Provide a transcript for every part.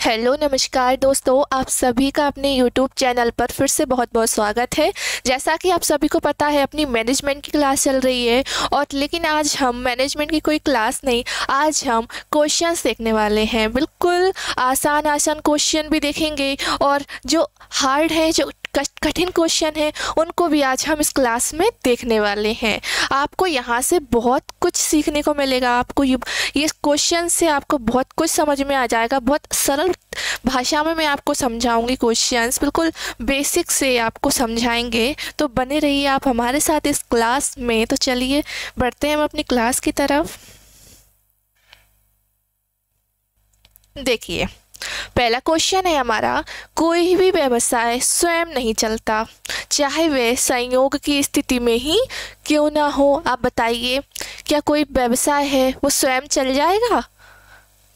Hello नमस्कार दोस्तों, आप सभी का अपने यूट्यूब चैनल पर फिर से बहुत बहुत स्वागत है। जैसा कि आप सभी को पता है, अपनी मैनेजमेंट की क्लास चल रही है और लेकिन आज हम मैनेजमेंट की कोई क्लास नहीं, आज हम क्वेश्चंस देखने वाले हैं। बिल्कुल आसान आसान क्वेश्चन भी देखेंगे और जो हार्ड है, जो कठिन क्वेश्चन है, उनको भी आज हम इस क्लास में देखने वाले हैं। आपको यहाँ से बहुत कुछ सीखने को मिलेगा। आपको ये क्वेश्चन से आपको बहुत कुछ समझ में आ जाएगा। बहुत सरल भाषा में मैं आपको समझाऊंगी क्वेश्चंस, बिल्कुल बेसिक से आपको समझाएंगे। तो बने रहिए आप हमारे साथ इस क्लास में। तो चलिए बढ़ते हैं हम अपनी क्लास की तरफ। देखिए, पहला क्वेश्चन है हमारा, कोई भी व्यवसाय स्वयं नहीं चलता, चाहे वह संयोग की स्थिति में ही क्यों ना हो। आप बताइए, क्या कोई व्यवसाय है वो स्वयं चल जाएगा?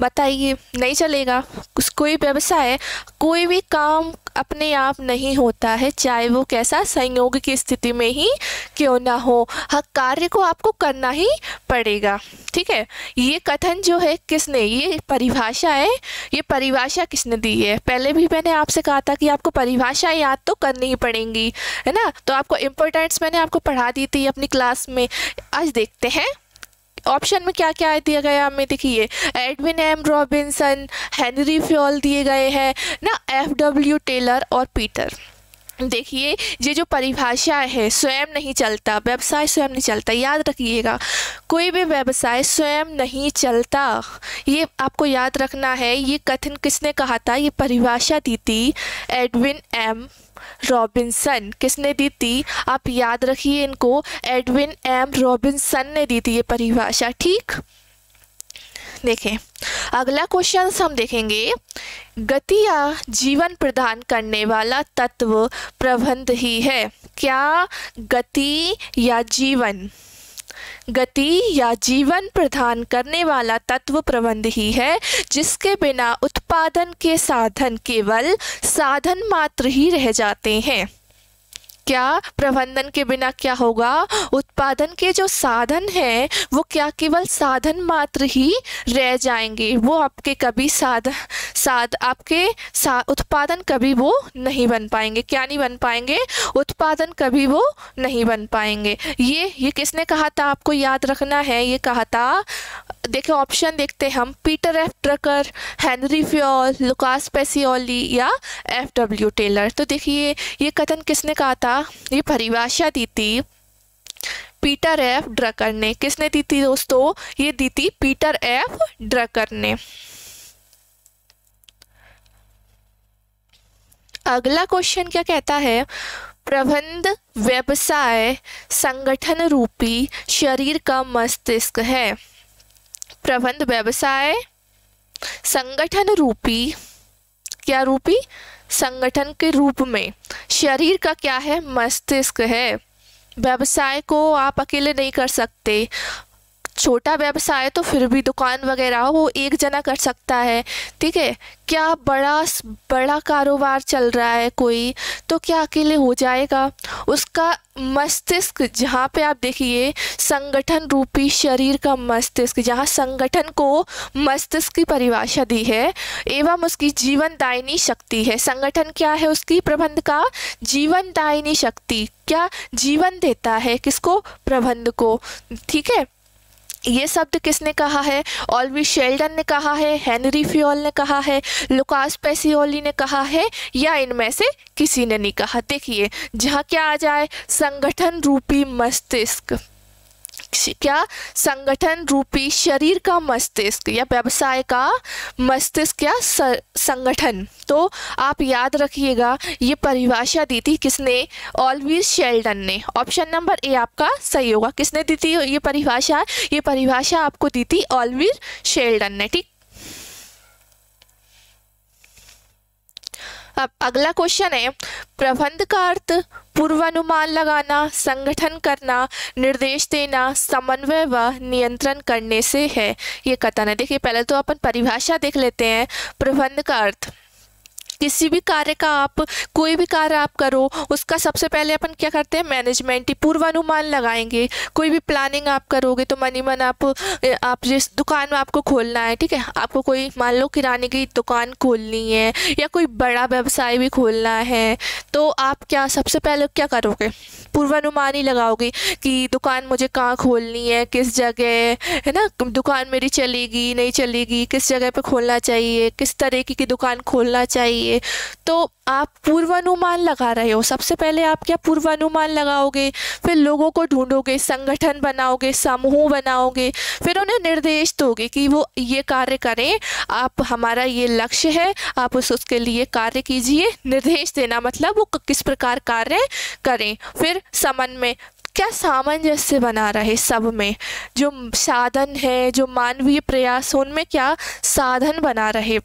बताइए, नहीं चलेगा। कोई व्यवसाय, कोई भी काम अपने आप नहीं होता है, चाहे वो कैसा संयोग की स्थिति में ही क्यों ना हो। हर कार्य को आपको करना ही पड़ेगा। ठीक है, ये कथन जो है किसने, ये परिभाषा है, ये परिभाषा किसने दी है? पहले भी मैंने आपसे कहा था कि आपको परिभाषा याद तो करनी ही पड़ेंगी, है ना। तो आपको इम्पोर्टेंट्स मैंने आपको पढ़ा दी थी अपनी क्लास में। आज देखते हैं ऑप्शन में क्या क्या दिया गया हमें। देखिए, Edwin M Robinson, Henry Fayol दिए गए हैं ना, एफ.डब्ल्यू. टेलर और पीटर। देखिए, ये जो परिभाषा है, स्वयं नहीं चलता, व्यवसाय स्वयं नहीं चलता, याद रखिएगा, कोई भी व्यवसाय स्वयं नहीं चलता, ये आपको याद रखना है। ये कथन किसने कहा था? ये परिभाषा दी थी एडविन एम रॉबिन्सन। किसने दी थी? आप याद रखिए इनको, एडविन एम रॉबिन्सन ने दी थी ये परिभाषा। ठीक, देखें अगला क्वेश्चन हम देखेंगे, गति या जीवन प्रदान करने वाला तत्व प्रबंध ही है। क्या गति या जीवन प्रदान करने वाला तत्व प्रबंध ही है, जिसके बिना उत्पादन के साधन केवल साधन मात्र ही रह जाते हैं। क्या प्रबंधन के बिना क्या होगा? उत्पादन के जो साधन हैं वो क्या केवल साधन मात्र ही रह जाएंगे, वो आपके कभी उत्पादन कभी वो नहीं बन पाएंगे। क्या नहीं बन पाएंगे? उत्पादन कभी वो नहीं बन पाएंगे। ये किसने कहा था? आपको याद रखना है, ये कहा था, देखिए ऑप्शन देखते हम, Peter F Drucker, Henry Fayol, Lucas Pacioli या एफ.डब्ल्यू. टेलर। तो देखिए, ये कथन किसने कहा था? ये परिभाषा दी थी पीटर एफ ड्रकर ने। किसने दी थी दोस्तों? ये दी थी पीटर एफ ड्रकर ने। अगला क्वेश्चन क्या कहता है, प्रबंध व्यवसाय संगठन रूपी शरीर का मस्तिष्क है। प्रबंध व्यवसाय संगठन रूपी, क्या रूपी? संगठन के रूप में शरीर का क्या है? मस्तिष्क है। व्यवसाय को आप अकेले नहीं कर सकते। छोटा व्यवसाय तो फिर भी दुकान वगैरह वो एक जना कर सकता है, ठीक है। क्या बड़ा कारोबार चल रहा है कोई, तो क्या अकेले हो जाएगा? उसका मस्तिष्क, जहाँ पे आप देखिए संगठन रूपी शरीर का मस्तिष्क, जहाँ संगठन को मस्तिष्क की परिभाषा दी है एवं उसकी जीवनदायिनी शक्ति है। संगठन क्या है? उसकी प्रबंध का जीवनदायिनी शक्ति। क्या जीवन देता है? किसको? प्रबंध को। ठीक है, ये शब्द किसने कहा है? ऑल्वी शेल्डन ने कहा है, हेनरी फ्योल ने कहा है, लुकास पेसियोली ने कहा है, या इनमें से किसी ने नहीं कहा। देखिए, जहाँ क्या आ जाए, संगठन रूपी मस्तिष्क, क्या? संगठन रूपी शरीर का मस्तिष्क या व्यवसाय का मस्तिष्क, क्या? संगठन। तो आप याद रखिएगा, ये परिभाषा दी थी किसने? ऑल्वी शेल्डन ने। ऑप्शन नंबर ए आपका सही होगा। किसने दी थी ये परिभाषा? ये परिभाषा आपको दी थी ऑल्वी शेल्डन ने। ठीक, अब अगला क्वेश्चन है, प्रबंध का अर्थ पूर्वानुमान लगाना, संगठन करना, निर्देश देना, समन्वय व नियंत्रण करने से है। ये कथन है। देखिए, पहले तो अपन परिभाषा देख लेते हैं। प्रबंध का अर्थ, किसी भी कार्य का आप कोई भी कार्य आप करो, उसका सबसे पहले अपन क्या करते हैं, मैनेजमेंट, पूर्वानुमान लगाएंगे। कोई भी प्लानिंग आप करोगे तो मनी मन आप जिस दुकान में आपको खोलना है, ठीक है, आपको कोई मान लो किराने की दुकान खोलनी है या कोई बड़ा व्यवसाय भी खोलना है, तो आप क्या सबसे पहले क्या करोगे, पूर्वानुमान ही लगाओगे कि दुकान मुझे कहाँ खोलनी है, किस जगह, है ना, दुकान मेरी चलेगी नहीं चलेगी, किस जगह पे खोलना चाहिए, किस तरीके की दुकान खोलना चाहिए। तो आप पूर्वानुमान लगा रहे हो। सबसे पहले आप क्या पूर्वानुमान लगाओगे, फिर लोगों को ढूंढोगे, संगठन बनाओगे, समूह बनाओगे, फिर उन्हें निर्देश दोगे कि वो ये कार्य करें, आप हमारा ये लक्ष्य है, आप उसके लिए कार्य कीजिए। निर्देश देना मतलब वो किस प्रकार कार्य करें। फिर समन्वय, क्या सामंजस्य बना रहे सब में, जो साधन है, जो मानवीय प्रयास उनमें क्या साधन बना रहे,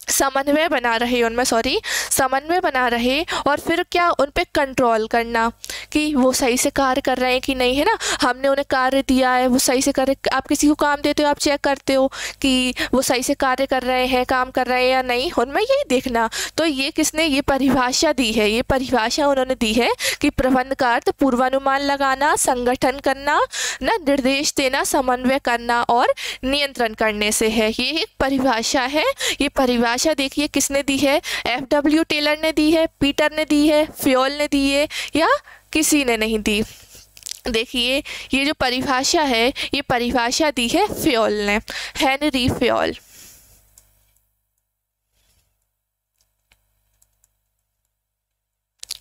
समन्वय बना रहे उनमें, समन्वय बना रहे। और फिर क्या उन पे कंट्रोल करना कि वो सही से कार्य कर रहे हैं कि नहीं, है ना, हमने उन्हें कार्य दिया है वो सही से करे। आप किसी को काम देते हो, आप चेक करते हो कि वो सही से कार्य कर रहे हैं, काम कर रहे हैं या नहीं, उनमें यही देखना। तो ये किसने ये परिभाषा दी है, ये परिभाषा उन्होंने दी है कि प्रबंध का अर्थ पूर्वानुमान लगाना, संगठन करना, ना निर्देश देना, समन्वय करना और नियंत्रण करने से है। ये एक परिभाषा है। ये परिभाषा देखिए किसने दी है, F.W. टेलर ने दी है, पीटर ने दी है, फ्योल ने दी है, या किसी ने नहीं दी। देखिए ये जो परिभाषा है, ये परिभाषा दी है फ्योल ने, हेनरी फ्योल।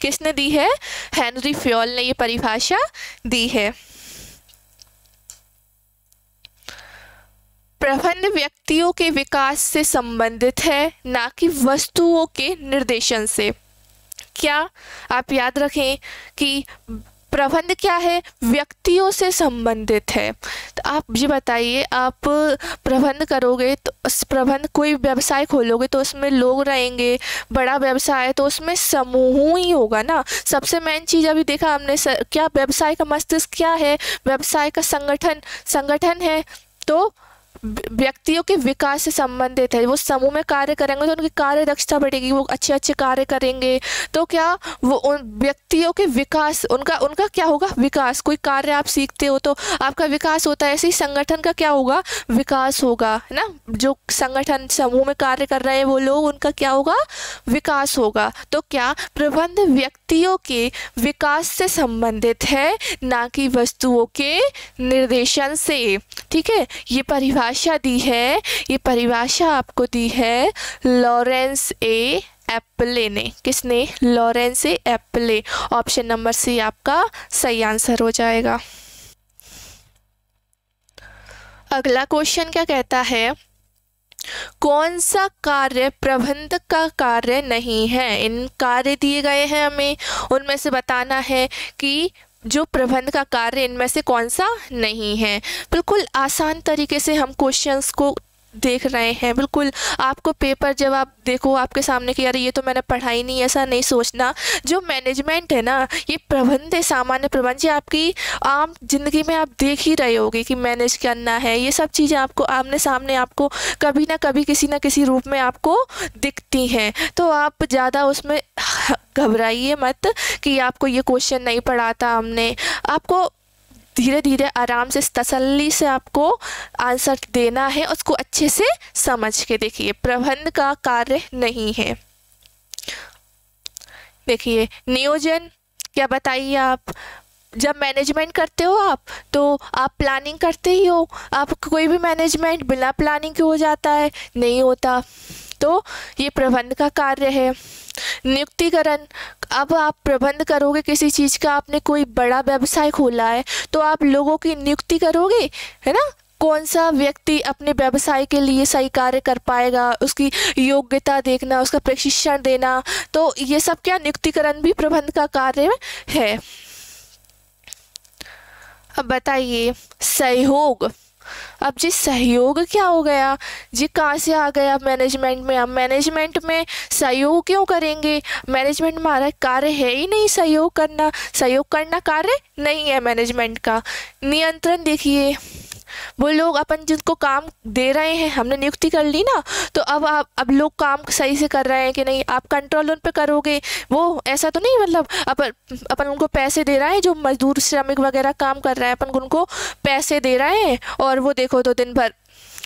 किसने दी है, हेनरी फ्योल ने ये परिभाषा दी है। प्रबंध व्यक्तियों के विकास से संबंधित है, ना कि वस्तुओं के निर्देशन से। क्या आप याद रखें कि प्रबंध क्या है, व्यक्तियों से संबंधित है। तो आप ये बताइए, आप प्रबंध करोगे तो प्रबंध कोई व्यवसाय खोलोगे तो उसमें लोग रहेंगे, बड़ा व्यवसाय है तो उसमें समूह ही होगा ना। सबसे मेन चीज़ अभी देखा हमने क्या व्यवसाय का मस्तिष्क क्या है, व्यवसाय का संगठन है। तो व्यक्तियों के विकास से संबंधित है, वो समूह में कार्य करेंगे तो उनकी कार्य दक्षता बढ़ेगी, वो अच्छे अच्छे कार्य करेंगे। तो क्या वो उन व्यक्तियों के विकास, उनका क्या होगा, विकास। कोई कार्य आप सीखते हो तो आपका विकास होता है, ऐसे ही संगठन का क्या होगा, विकास होगा, है ना। जो संगठन समूह में कार्य कर रहे हैं वो लोग, उनका क्या होगा, विकास होगा। तो क्या प्रबंध व्यक्तियों के विकास से संबंधित है, ना कि वस्तुओं के निर्देशन से। ठीक है, ये परिभाषा दी है, ये परिभाषा आपको दी है लॉरेंस ए एप्पले ने। किसने, Lawrence A Appley. Option number C आपका सही आंसर हो जाएगा। अगला क्वेश्चन क्या कहता है, कौन सा कार्य प्रबंधक का कार्य नहीं है। इन कार्य दिए गए हैं हमें, उनमें से बताना है कि जो प्रबंध का कार्य इनमें से कौन सा नहीं है। बिल्कुल आसान तरीके से हम क्वेश्चंस को देख रहे हैं। बिल्कुल आपको पेपर जब आप देखो आपके सामने कि यार ये तो मैंने पढ़ा ही नहीं, ऐसा नहीं सोचना। जो मैनेजमेंट है ना, ये प्रबंध है, सामान्य प्रबंध, ये आपकी आम जिंदगी में आप देख ही रहे होगे कि मैनेज करना है। ये सब चीज़ें आपको आमने सामने आपको कभी ना कभी किसी ना किसी रूप में आपको दिखती हैं। तो आप ज़्यादा उसमें घबराइए मत कि आपको ये क्वेश्चन नहीं पढ़ा था हमने। आपको धीरे धीरे आराम से तसल्ली से आपको आंसर देना है, उसको अच्छे से समझ के। देखिए प्रबंध का कार्य नहीं है। देखिए नियोजन, क्या बताइए आप, जब मैनेजमेंट करते हो आप तो आप प्लानिंग करते ही हो। आप कोई भी मैनेजमेंट बिना प्लानिंग के हो जाता है, नहीं होता। तो ये प्रबंध का कार्य है। नियुक्तिकरण, अब आप प्रबंध करोगे किसी चीज़ का, आपने कोई बड़ा व्यवसाय खोला है तो आप लोगों की नियुक्ति करोगे, है ना। कौन सा व्यक्ति अपने व्यवसाय के लिए सही कार्य कर पाएगा, उसकी योग्यता देखना, उसका प्रशिक्षण देना। तो ये सब क्या, नियुक्तिकरण भी प्रबंध का कार्य है। अब बताइए सहयोग। अब जी सहयोग क्या हो गया जी, कहाँ से आ गया मैनेजमेंट में। अब मैनेजमेंट में सहयोग क्यों करेंगे, मैनेजमेंट में हमारा कार्य है ही नहीं सहयोग करना, सहयोग करना कार्य नहीं है मैनेजमेंट का। नियंत्रण देखिए, वो लोग अपन जिनको काम दे रहे हैं, हमने नियुक्ति कर ली ना, तो अब लोग काम सही से कर रहे हैं कि नहीं, आप कंट्रोल उन पे करोगे। वो ऐसा तो नहीं मतलब अपन उनको पैसे दे रहे हैं, जो मजदूर श्रमिक वगैरह काम कर रहे हैं, अपन उनको पैसे दे रहे हैं और वो देखो तो दिन भर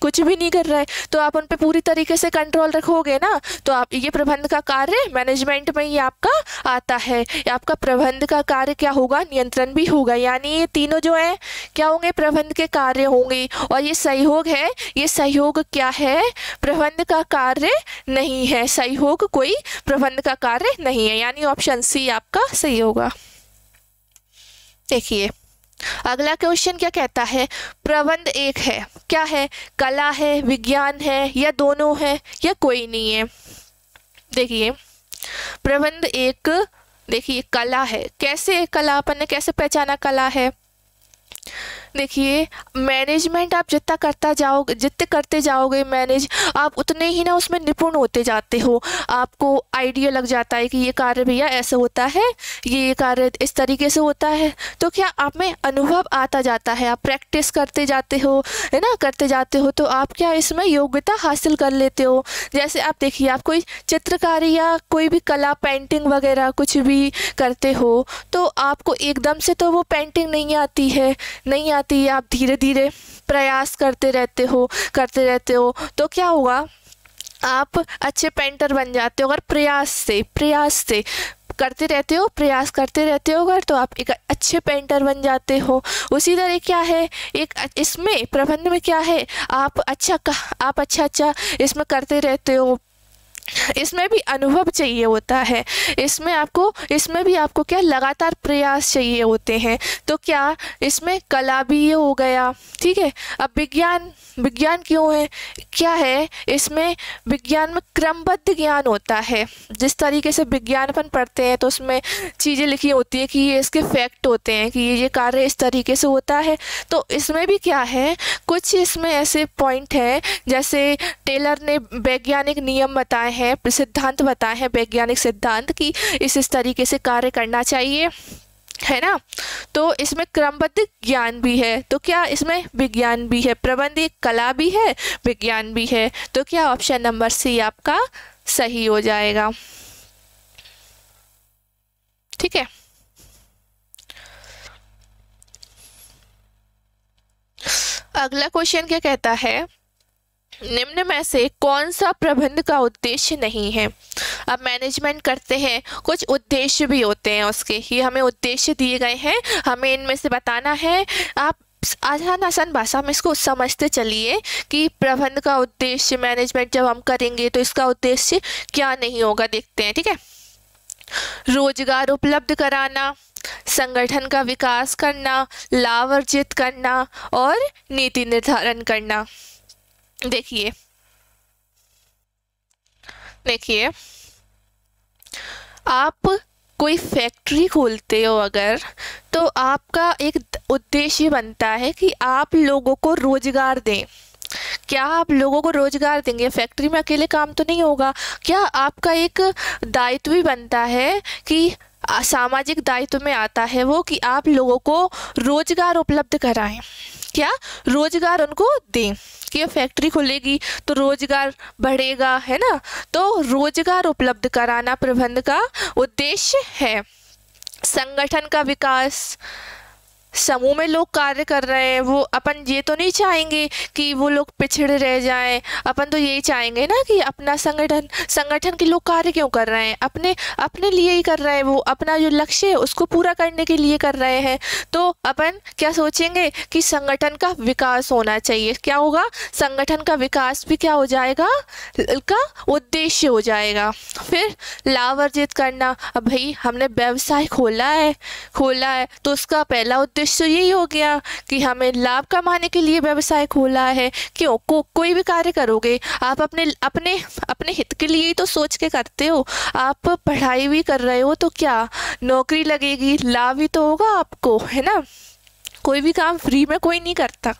कुछ भी नहीं कर रहा है, तो आप उन पे पूरी तरीके से कंट्रोल रखोगे ना। तो आप ये प्रबंध का कार्य मैनेजमेंट में ही आपका आता है। आपका प्रबंध का कार्य क्या होगा, नियंत्रण भी होगा। यानी ये तीनों जो है क्या होंगे, प्रबंध के कार्य होंगे। और ये सहयोग है, ये सहयोग क्या है, प्रबंध का कार्य नहीं है। सहयोग कोई प्रबंध का कार्य नहीं है, यानी ऑप्शन सी आपका सही होगा। देखिए अगला क्वेश्चन क्या कहता है, प्रबंध एक है, क्या है, कला है, विज्ञान है, या दोनों है, या कोई नहीं है। देखिए प्रबंध एक, देखिए कला है। कैसे कला, अपन ने कैसे पहचाना कला है। देखिए मैनेजमेंट आप जितना करते जाओगे मैनेज, आप उतने ही ना उसमें निपुण होते जाते हो। आपको आइडिया लग जाता है कि ये कार्य भैया ऐसे होता है, ये कार्य इस तरीके से होता है। तो क्या आप में अनुभव आता जाता है, आप प्रैक्टिस करते जाते हो, है ना, करते जाते हो, तो आप क्या इसमें योग्यता हासिल कर लेते हो। जैसे आप देखिए, आप कोई चित्रकारी या कोई भी कला, पेंटिंग वगैरह कुछ भी करते हो, तो आपको एकदम से तो वो पेंटिंग नहीं आती है, आप धीरे धीरे प्रयास करते रहते हो, तो क्या होगा, आप अच्छे पेंटर बन जाते हो। अगर प्रयास से करते रहते हो, प्रयास करते रहते हो अगर, तो आप एक अच्छे पेंटर बन जाते हो। उसी तरह क्या है, एक इसमें प्रबंध में क्या है, आप अच्छा इसमें करते रहते हो। इसमें भी अनुभव चाहिए होता है, इसमें भी आपको क्या लगातार प्रयास चाहिए होते हैं। तो क्या इसमें कला भी ये हो गया, ठीक है। अब विज्ञान क्यों है, क्या है, इसमें विज्ञान में क्रमबद्ध ज्ञान होता है। जिस तरीके से विज्ञान अपन पढ़ते हैं तो उसमें चीज़ें लिखी होती है कि ये इसके फैक्ट होते हैं, कि ये कार्य इस तरीके से होता है। तो इसमें भी क्या है, कुछ इसमें ऐसे पॉइंट हैं, जैसे टेलर ने वैज्ञानिक नियम बताए हैं, सिद्धांत बताए हैं, वैज्ञानिक सिद्धांत की इस तरीके से कार्य करना चाहिए, है ना। तो इसमें क्रमबद्ध ज्ञान भी है। तो क्या इसमें विज्ञान भी है, प्रबंध एक कला भी है, विज्ञान भी है। तो क्या ऑप्शन नंबर सी आपका सही हो जाएगा, ठीक है। अगला क्वेश्चन क्या कहता है, निम्न में से कौन सा प्रबंध का उद्देश्य नहीं है। अब मैनेजमेंट करते हैं, कुछ उद्देश्य भी होते हैं उसके, ये हमें उद्देश्य दिए गए हैं, हमें इनमें से बताना है। आप आसान भाषा में इसको समझते चलिए कि प्रबंध का उद्देश्य, मैनेजमेंट जब हम करेंगे तो इसका उद्देश्य क्या नहीं होगा, देखते हैं, ठीक है। रोजगार उपलब्ध कराना, संगठन का विकास करना, लाभ अर्जित करना और नीति निर्धारण करना। देखिए आप कोई फैक्ट्री खोलते हो अगर, तो आपका एक उद्देश्य बनता है कि आप लोगों को रोजगार दें। क्या आप लोगों को रोजगार देंगे, फैक्ट्री में अकेले काम तो नहीं होगा। क्या आपका एक दायित्व भी बनता है कि सामाजिक दायित्व में आता है वो, कि आप लोगों को रोजगार उपलब्ध कराएं, क्या रोजगार उनको दें। कि फैक्ट्री खुलेगी तो रोजगार बढ़ेगा, है ना। तो रोजगार उपलब्ध कराना प्रबंध का उद्देश्य है। संगठन का विकास, समूह में लोग कार्य कर रहे हैं, वो अपन ये तो नहीं चाहेंगे कि वो लोग पिछड़े रह जाएं। अपन तो यही चाहेंगे ना कि अपना संगठन के लोग कार्य क्यों कर रहे हैं, अपने लिए ही कर रहे हैं, वो अपना जो लक्ष्य है उसको पूरा करने के लिए कर रहे हैं। तो अपन क्या सोचेंगे कि संगठन का विकास होना चाहिए। क्या होगा, संगठन का विकास भी क्या हो जाएगा, का उद्देश्य हो जाएगा। फिर लाभ अर्जित करना, अब भाई हमने व्यवसाय खोला है तो उसका पहला उद्देश्य यही हो गया कि हमें लाभ कमाने के लिए व्यवसाय खोला है। क्यों, कोई भी कार्य करोगे आप अपने हित के लिए ही तो सोच के करते हो। आप पढ़ाई भी कर रहे हो तो क्या नौकरी लगेगी, लाभ ही तो होगा आपको, है ना। कोई भी काम फ्री में कोई नहीं करता,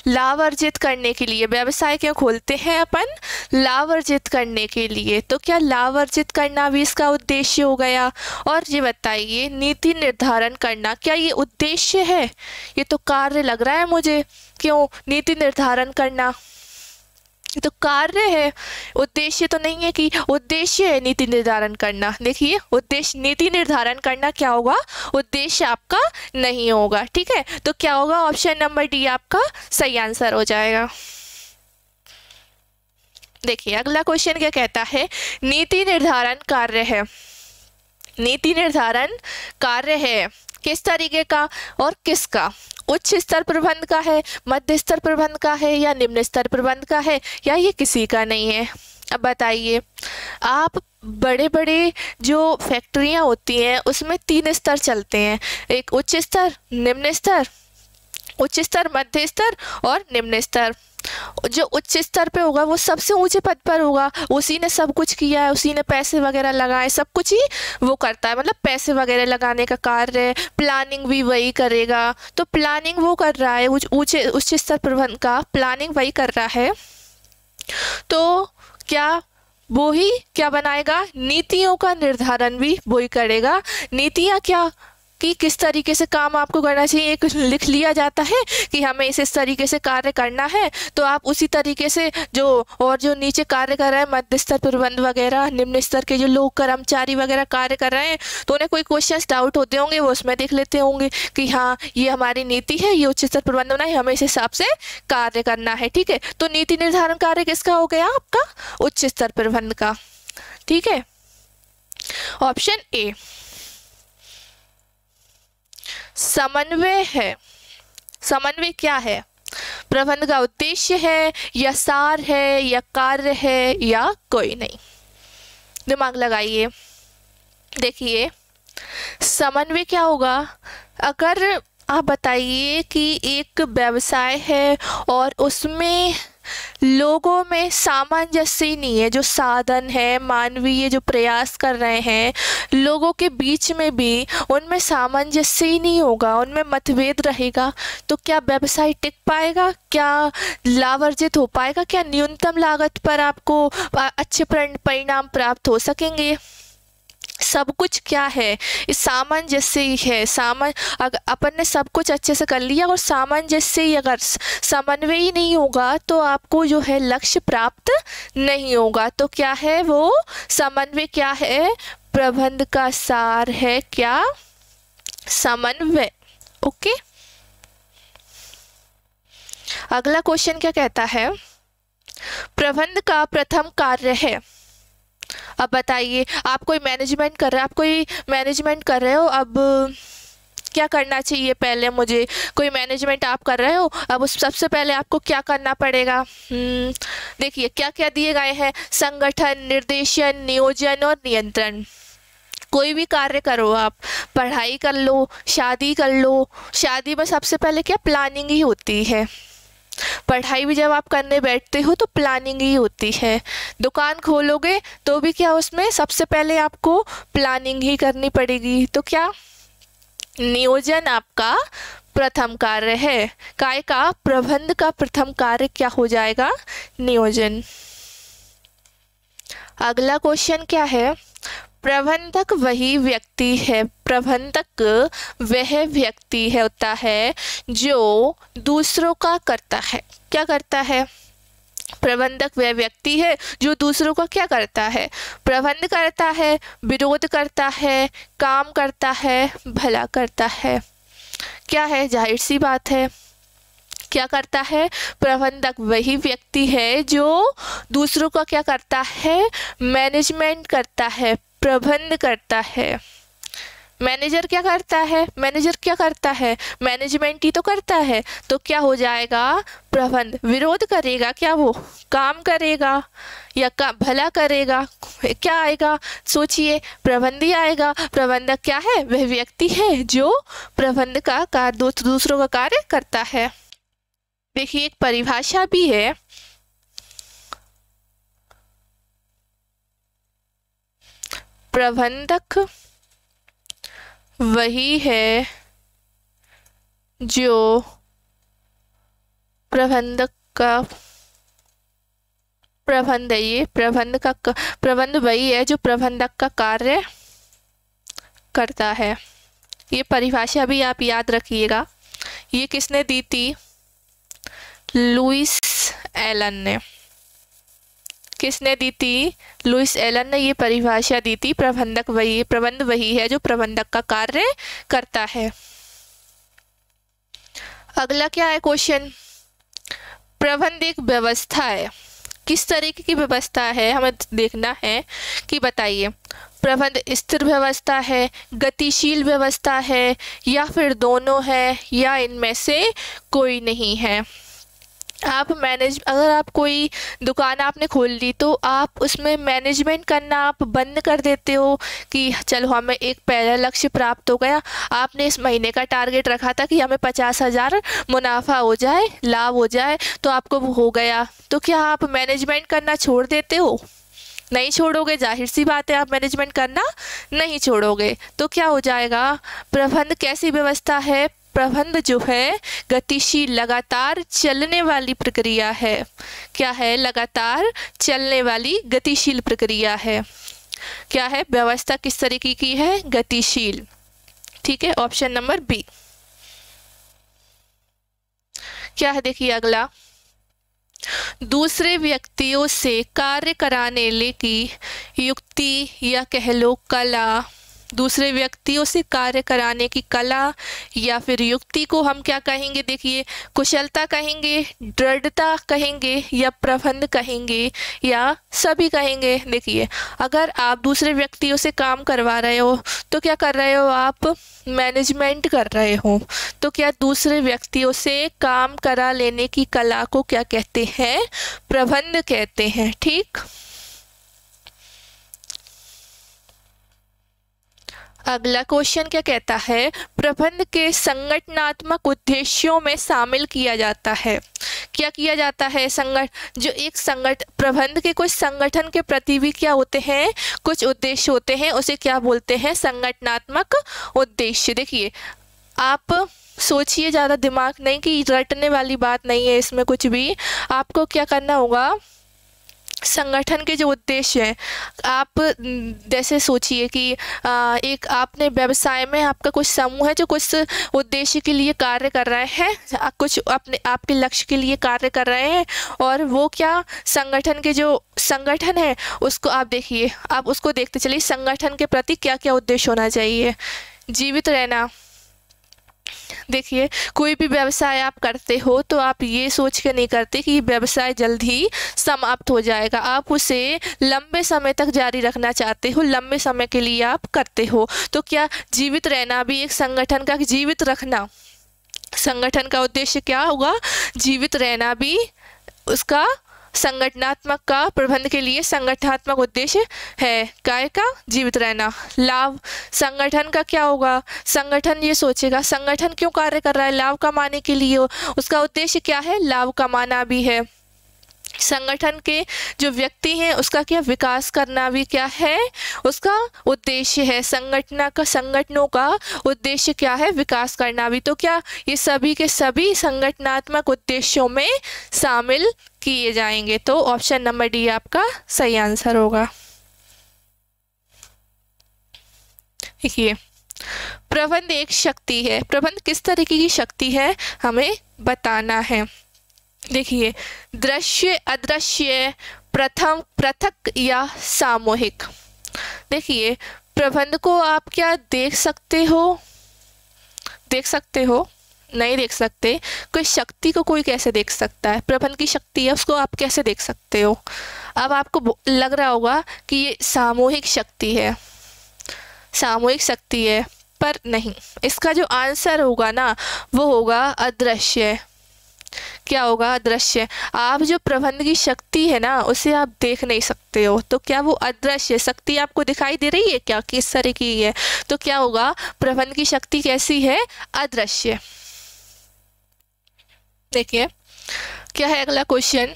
लाभ अर्जित करने के लिए व्यवसाय क्यों खोलते हैं अपन? लाभ अर्जित करने के लिए। तो क्या लाभ अर्जित करना भी इसका उद्देश्य हो गया? और ये बताइए, नीति निर्धारण करना क्या ये उद्देश्य है? ये तो कार्य लग रहा है मुझे। क्यों नीति निर्धारण करना? ये तो कार्य है, उद्देश्य तो नहीं है कि उद्देश्य है नीति निर्धारण करना। देखिए, उद्देश्य नीति निर्धारण करना क्या होगा? उद्देश्य आपका नहीं होगा। ठीक है, तो क्या होगा? ऑप्शन नंबर डी आपका सही आंसर हो जाएगा। देखिए अगला क्वेश्चन क्या कहता है? नीति निर्धारण कार्य है। नीति निर्धारण कार्य है किस तरीके का और किसका? उच्च स्तर प्रबंध का है, मध्य स्तर प्रबंध का है, या निम्न स्तर प्रबंध का है, या ये किसी का नहीं है? अब बताइए, आप बड़े बड़े जो फैक्ट्रियां होती हैं उसमें 3 स्तर चलते हैं, एक उच्च स्तर, निम्न स्तर, उच्च स्तर, मध्य स्तर और निम्न स्तर। जो उच्च स्तर पे होगा वो सबसे ऊंचे पद पर होगा, उसी ने सब कुछ किया है, उसी ने पैसे वगैरह लगाए, सब कुछ ही वो करता है, मतलब पैसे वगैरह लगाने का कार्य, प्लानिंग भी वही करेगा। तो प्लानिंग वो कर रहा है, ऊंचे उच्च स्तर प्रबंधन का प्लानिंग वही कर रहा है। तो क्या वो ही क्या बनाएगा? नीतियों का निर्धारण भी वही करेगा। नीतियाँ क्या कि किस तरीके से काम आपको करना चाहिए, एक लिख लिया जाता है कि हमें इस तरीके से कार्य करना है, तो आप उसी तरीके से जो नीचे कार्य कर रहे हैं, मध्य स्तर प्रबंध वगैरह, निम्न स्तर के जो लोग कर्मचारी वगैरह कार्य कर रहे हैं, तो उन्हें कोई क्वेश्चंस डाउट होते होंगे, वो उसमें देख लेते होंगे कि हाँ ये हमारी नीति है, ये उच्च स्तर प्रबंध होना है, हमें इस हिसाब से कार्य करना है। ठीक है, तो नीति निर्धारण कार्य किसका हो गया? आपका उच्च स्तर प्रबंध का। ठीक है, ऑप्शन ए समन्वय है। समन्वय क्या है? प्रबंध का उद्देश्य है, या सार है, या कार्य है, या कोई नहीं? दिमाग लगाइए। देखिए, समन्वय क्या होगा? अगर आप बताइए कि एक व्यवसाय है और उसमें लोगों में सामंजस्य नहीं है, जो साधन है, मानवीय जो प्रयास कर रहे हैं, लोगों के बीच में भी उनमें सामंजस्य ही नहीं होगा, उनमें मतभेद रहेगा, तो क्या व्यवसाय टिक पाएगा? क्या लाभ अर्जित हो पाएगा? क्या न्यूनतम लागत पर आपको अच्छे परिणाम प्राप्त हो सकेंगे? सब कुछ क्या है? इस सामंजस्य ही है। अगर अपन ने सब कुछ अच्छे से कर लिया और सामंजस्य ही, अगर समन्वय ही नहीं होगा तो आपको जो है लक्ष्य प्राप्त नहीं होगा। तो क्या है वो समन्वय? क्या है? प्रबंध का सार है क्या? समन्वय। ओके, अगला क्वेश्चन क्या कहता है? प्रबंध का प्रथम कार्य है। अब बताइए, आप कोई मैनेजमेंट कर रहे हो, अब क्या करना चाहिए? पहले मुझे कोई मैनेजमेंट आप कर रहे हो, अब उस सबसे पहले आपको क्या करना पड़ेगा? देखिए क्या क्या दिए गए हैं? संगठन, निर्देशन, नियोजन और नियंत्रण। कोई भी कार्य करो, आप पढ़ाई कर लो, शादी कर लो, शादी में सबसे पहले क्या प्लानिंग ही होती है। पढ़ाई भी जब आप करने बैठते हो तो प्लानिंग ही होती है। दुकान खोलोगे तो भी क्या, उसमें सबसे पहले आपको प्लानिंग ही करनी पड़ेगी। तो क्या नियोजन आपका प्रथम कार्य है। काय का? प्रबंध का प्रथम कार्य क्या हो जाएगा? नियोजन। अगला क्वेश्चन क्या है? प्रबंधक वही व्यक्ति है। प्रबंधक वह व्यक्ति है होता है जो दूसरों का करता है। क्या करता है? प्रबंधक वह व्यक्ति है जो दूसरों का क्या करता है? प्रबंध करता है, विरोध करता है, काम करता है, भला करता है। क्या है? जाहिर सी बात है, क्या करता है? प्रबंधक वही व्यक्ति है जो दूसरों का क्या करता है? मैनेजमेंट करता है, प्रबंध करता है। मैनेजर क्या करता है? मैनेजर क्या करता है? मैनेजमेंट ही तो करता है। तो क्या हो जाएगा? प्रबंध। विरोध करेगा क्या? वो काम करेगा या भला करेगा? क्या आएगा? सोचिए, प्रबंध ही आएगा। प्रबंधक क्या है? वह व्यक्ति है जो प्रबंध का कार्य, दूसरों का कार्य करता है। देखिए एक परिभाषा भी है, प्रबंधक वही है जो प्रबंधक का प्रबंध है, ये प्रबंध वही है जो प्रबंधक का कार्य करता है। ये परिभाषा भी आप याद रखिएगा। ये किसने दी थी? लुइस एलन ने। किसने दी थी? लुइस एलन ने ये परिभाषा दी थी। प्रबंध वही है जो प्रबंधक का कार्य करता है। अगला क्या है क्वेश्चन? प्रबंध एक व्यवस्था है। किस तरीके की व्यवस्था है हमें देखना है कि बताइए। प्रबंध स्थिर व्यवस्था है, गतिशील व्यवस्था है, या फिर दोनों है, या इनमें से कोई नहीं है। अगर आप कोई दुकान आपने खोल ली तो आप उसमें मैनेजमेंट करना आप बंद कर देते हो कि चलो हमें एक पहला लक्ष्य प्राप्त हो गया। आपने इस महीने का टारगेट रखा था कि हमें 50,000 मुनाफा हो जाए, लाभ हो जाए, तो आपको वो हो गया। तो क्या आप मैनेजमेंट करना छोड़ देते हो? नहीं छोड़ोगे, जाहिर सी बात है आप मैनेजमेंट करना नहीं छोड़ोगे। तो क्या हो जाएगा? प्रबंध कैसी व्यवस्था है? प्रबंध जो है गतिशील, लगातार चलने वाली प्रक्रिया है। क्या है? लगातार चलने वाली गतिशील प्रक्रिया है। क्या है? व्यवस्था किस तरीके की है? गतिशील। ठीक है, ऑप्शन नंबर बी। क्या है देखिए अगला, दूसरे व्यक्तियों से कार्य कराने की युक्ति या कह लो कला। दूसरे व्यक्तियों से कार्य कराने की कला या फिर युक्ति को हम क्या कहेंगे? देखिए, कुशलता कहेंगे, दृढ़ता कहेंगे, या प्रबंध कहेंगे, या सभी कहेंगे। देखिए, अगर आप दूसरे व्यक्तियों से काम करवा रहे हो तो क्या कर रहे हो? आप मैनेजमेंट कर रहे हो। तो क्या दूसरे व्यक्तियों से काम करा लेने की कला को क्या कहते हैं? प्रबंध कहते हैं। ठीक, अगला क्वेश्चन क्या कहता है? प्रबंध के संगठनात्मक उद्देश्यों में शामिल किया जाता है। क्या किया जाता है? प्रबंध के कुछ संगठन के प्रति भी क्या होते हैं? कुछ उद्देश्य होते हैं, उसे क्या बोलते हैं? संगठनात्मक उद्देश्य। देखिए, आप सोचिए, ज़्यादा दिमाग नहीं, कि रटने वाली बात नहीं है इसमें कुछ भी। आपको क्या करना होगा? संगठन के जो उद्देश्य हैं, आप जैसे सोचिए कि एक आपने व्यवसाय में आपका कुछ समूह है जो कुछ उद्देश्य के लिए कार्य कर रहे हैं, कुछ अपने आपके लक्ष्य के लिए कार्य कर रहे हैं, और वो क्या संगठन के जो संगठन है उसको आप देखिए, आप उसको देखते चलिए संगठन के प्रति क्या क्या उद्देश्य होना चाहिए। जीवित रहना। देखिए, कोई भी व्यवसाय आप करते हो तो आप ये सोच के नहीं करते कि व्यवसाय जल्द ही समाप्त हो जाएगा। आप उसे लंबे समय तक जारी रखना चाहते हो, लंबे समय के लिए आप करते हो। तो क्या जीवित रहना भी एक संगठन का, जीवित रखना संगठन का उद्देश्य क्या होगा? जीवित रहना भी उसका संगठनात्मक का, प्रबंध के लिए संगठनात्मक उद्देश्य है। काय का? जीवित रहना। लाभ संगठन का क्या होगा? संगठन ये सोचेगा संगठन क्यों कार्य कर रहा है? लाभ कमाने के लिए। उसका उद्देश्य क्या है? लाभ कमाना भी है। संगठन के जो व्यक्ति हैं उसका क्या? विकास करना भी क्या है? उसका उद्देश्य है। संगठनों का उद्देश्य क्या है? विकास करना भी। तो क्या ये सभी के सभी संगठनात्मक उद्देश्यों में शामिल किए जाएंगे? तो ऑप्शन नंबर डी आपका सही आंसर होगा। देखिए, प्रबंध एक शक्ति है। प्रबंध किस तरीके की शक्ति है हमें बताना है। देखिए, दृश्य, अदृश्य, पृथक या सामूहिक। देखिए, प्रबंध को आप क्या देख सकते हो? देख सकते हो? नहीं देख सकते। कोई शक्ति को कोई कैसे देख सकता है? प्रबंध की शक्ति है, उसको आप कैसे देख सकते हो? अब आपको लग रहा होगा कि ये सामूहिक शक्ति है, सामूहिक शक्ति है, पर नहीं। इसका जो आंसर होगा ना वो होगा अदृश्य। क्या होगा? अदृश्य। आप जो प्रबंध की शक्ति है ना उसे आप देख नहीं सकते हो, तो क्या वो अदृश्य शक्ति आपको दिखाई दे रही है क्या? किस तरह की है? तो क्या होगा? प्रबंध की शक्ति कैसी है? अदृश्य। देखिए, क्या है अगला क्वेश्चन?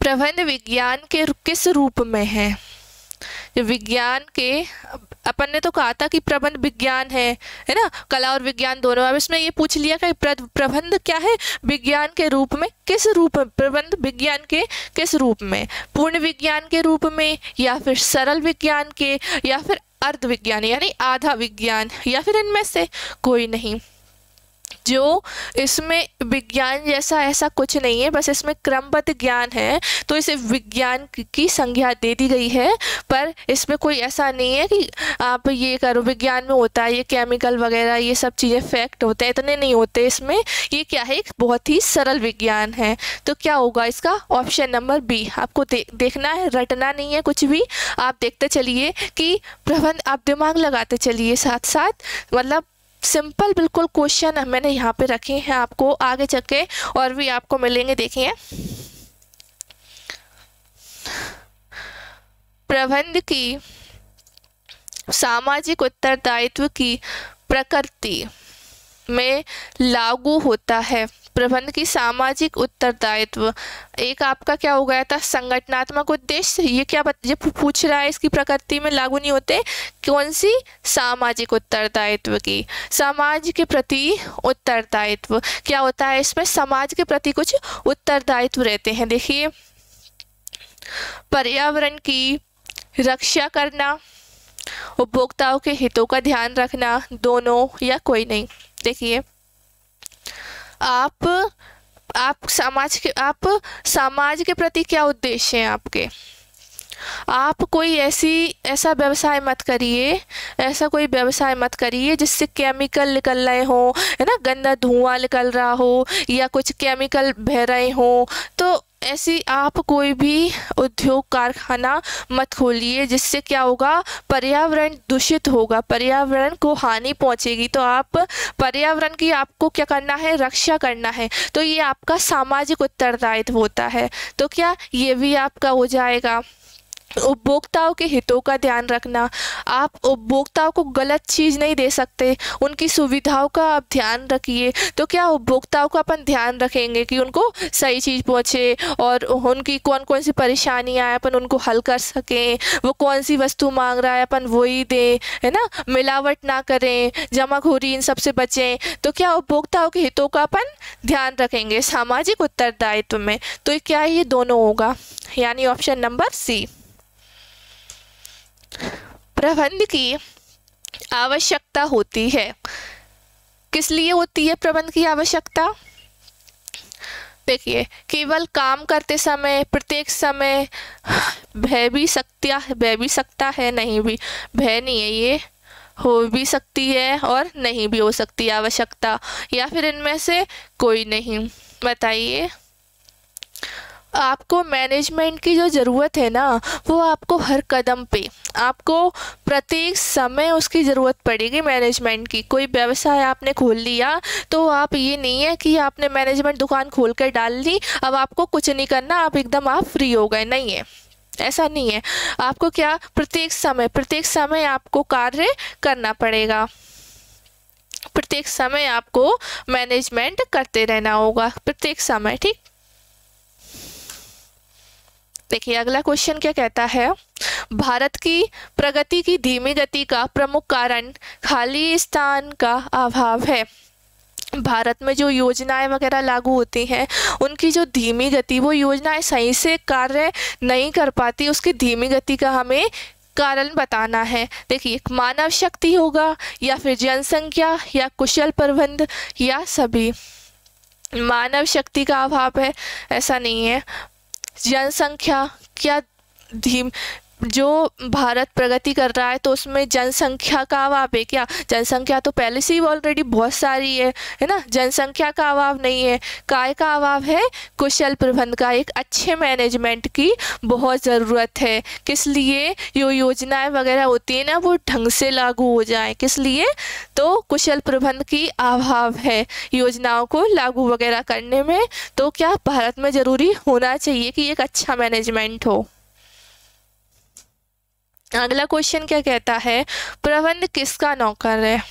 प्रबंध विज्ञान के किस रूप में है? जो विज्ञान के, अपन ने तो कहा था कि प्रबंध विज्ञान है ना, कला और विज्ञान दोनों। अब इसमें ये पूछ लिया कि प्रबंध क्या है, विज्ञान के रूप में, किस रूप में, प्रबंध विज्ञान के किस रूप में, पूर्ण विज्ञान के रूप में, या फिर सरल विज्ञान के, या फिर अर्ध विज्ञान यानी आधा विज्ञान, या फिर इनमें से कोई नहीं। जो इसमें विज्ञान जैसा ऐसा कुछ नहीं है, बस इसमें क्रमबद्ध ज्ञान है, तो इसे विज्ञान की संज्ञा दे दी गई है। पर इसमें कोई ऐसा नहीं है कि आप ये करो, विज्ञान में होता है ये केमिकल वगैरह ये सब चीज़ें फैक्ट होते हैं, इतने नहीं होते इसमें। ये क्या है, एक बहुत ही सरल विज्ञान है। तो क्या होगा इसका, ऑप्शन नंबर बी। आपको देखना है, रटना नहीं है कुछ भी, आप देखते चलिए कि प्रबंध, आप दिमाग लगाते चलिए साथ साथ, मतलब सिंपल बिल्कुल क्वेश्चन मैंने यहाँ पे रखे हैं, आपको आगे चल के और भी आपको मिलेंगे। देखिए, प्रबंध की सामाजिक उत्तरदायित्व की प्रकृति में लागू होता है। प्रबंध की सामाजिक उत्तरदायित्व, एक आपका क्या हो गया था, संगठनात्मक उद्देश्य। ये क्या ये पूछ रहा है, इसकी प्रकृति में लागू नहीं होते, कौन सी, सामाजिक उत्तरदायित्व की। समाज के प्रति उत्तरदायित्व क्या होता है, इसमें समाज के प्रति कुछ उत्तरदायित्व रहते हैं। देखिए, पर्यावरण की रक्षा करना, उपभोक्ताओं के हितों का ध्यान रखना, दोनों या कोई नहीं। देखिए, आप समाज के प्रति क्या उद्देश्य हैं आपके, आप कोई ऐसा व्यवसाय मत करिए, ऐसा कोई व्यवसाय मत करिए जिससे केमिकल निकल रहे हो, है ना, गंदा धुआं निकल रहा हो या कुछ केमिकल बह रहे हो। तो ऐसी आप कोई भी उद्योग कारखाना मत खोलिए जिससे क्या होगा, पर्यावरण दूषित होगा, पर्यावरण को हानि पहुंचेगी। तो आप पर्यावरण की आपको क्या करना है, रक्षा करना है। तो ये आपका सामाजिक उत्तरदायित्व होता है। तो क्या ये भी आपका हो जाएगा। उपभोक्ताओं के हितों का ध्यान रखना, आप उपभोक्ताओं को गलत चीज़ नहीं दे सकते, उनकी सुविधाओं का आप ध्यान रखिए। तो क्या उपभोक्ताओं का अपन ध्यान रखेंगे कि उनको सही चीज़ पहुँचे और उनकी कौन कौन सी परेशानियाँ हैं अपन उनको हल कर सकें, वो कौन सी वस्तु मांग रहा है अपन वही दें, है ना, मिलावट ना करें, जमाखोरी इन सब से बचें। तो क्या उपभोक्ताओं के हितों का अपन ध्यान रखेंगे सामाजिक उत्तरदायित्व में। तो क्या ये दोनों होगा, यानी ऑप्शन नंबर सी। प्रबंध की आवश्यकता होती है, किस लिए होती है प्रबंध की आवश्यकता। देखिए, केवल काम करते समय, प्रत्येक समय भय भी सकता है, नहीं भी भय नहीं है, ये हो भी सकती है और नहीं भी हो सकती आवश्यकता, या फिर इनमें से कोई नहीं। बताइए, आपको मैनेजमेंट की जो ज़रूरत है ना, वो आपको हर कदम पे, आपको प्रत्येक समय उसकी ज़रूरत पड़ेगी मैनेजमेंट की। कोई व्यवसाय आपने खोल लिया तो आप ये नहीं है कि आपने मैनेजमेंट दुकान खोल कर डाल ली, अब आपको कुछ नहीं करना, आप एकदम आप फ्री हो गए, नहीं है, ऐसा नहीं है। आपको क्या, प्रत्येक समय आपको कार्य करना पड़ेगा, प्रत्येक समय आपको मैनेजमेंट करते रहना होगा, प्रत्येक समय। ठीक, देखिए अगला क्वेश्चन क्या कहता है, भारत की प्रगति की धीमी गति का प्रमुख कारण खाली स्थान का अभाव है। भारत में जो योजनाएं वगैरह लागू होती हैं उनकी जो धीमी गति, वो योजनाएं सही से कार्य नहीं कर पाती, उसकी धीमी गति का हमें कारण बताना है। देखिए, मानव शक्ति होगा या फिर जनसंख्या या कुशल प्रबंध या सभी। मानव शक्ति का अभाव है, ऐसा नहीं है। जनसंख्या, क्या जो भारत प्रगति कर रहा है तो उसमें जनसंख्या का अभाव है क्या, जनसंख्या तो पहले से ही ऑलरेडी बहुत सारी है ना, जनसंख्या का अभाव नहीं है। काय का अभाव है, कुशल प्रबंध का, एक अच्छे मैनेजमेंट की बहुत ज़रूरत है। किस लिए, जो योजनाएं वगैरह होती है ना वो ढंग से लागू हो जाए, किस लिए, तो कुशल प्रबंध की अभाव है योजनाओं को लागू वगैरह करने में। तो क्या भारत में ज़रूरी होना चाहिए कि एक अच्छा मैनेजमेंट हो। अगला क्वेश्चन क्या कहता है, प्रबंध किसका नौकर है।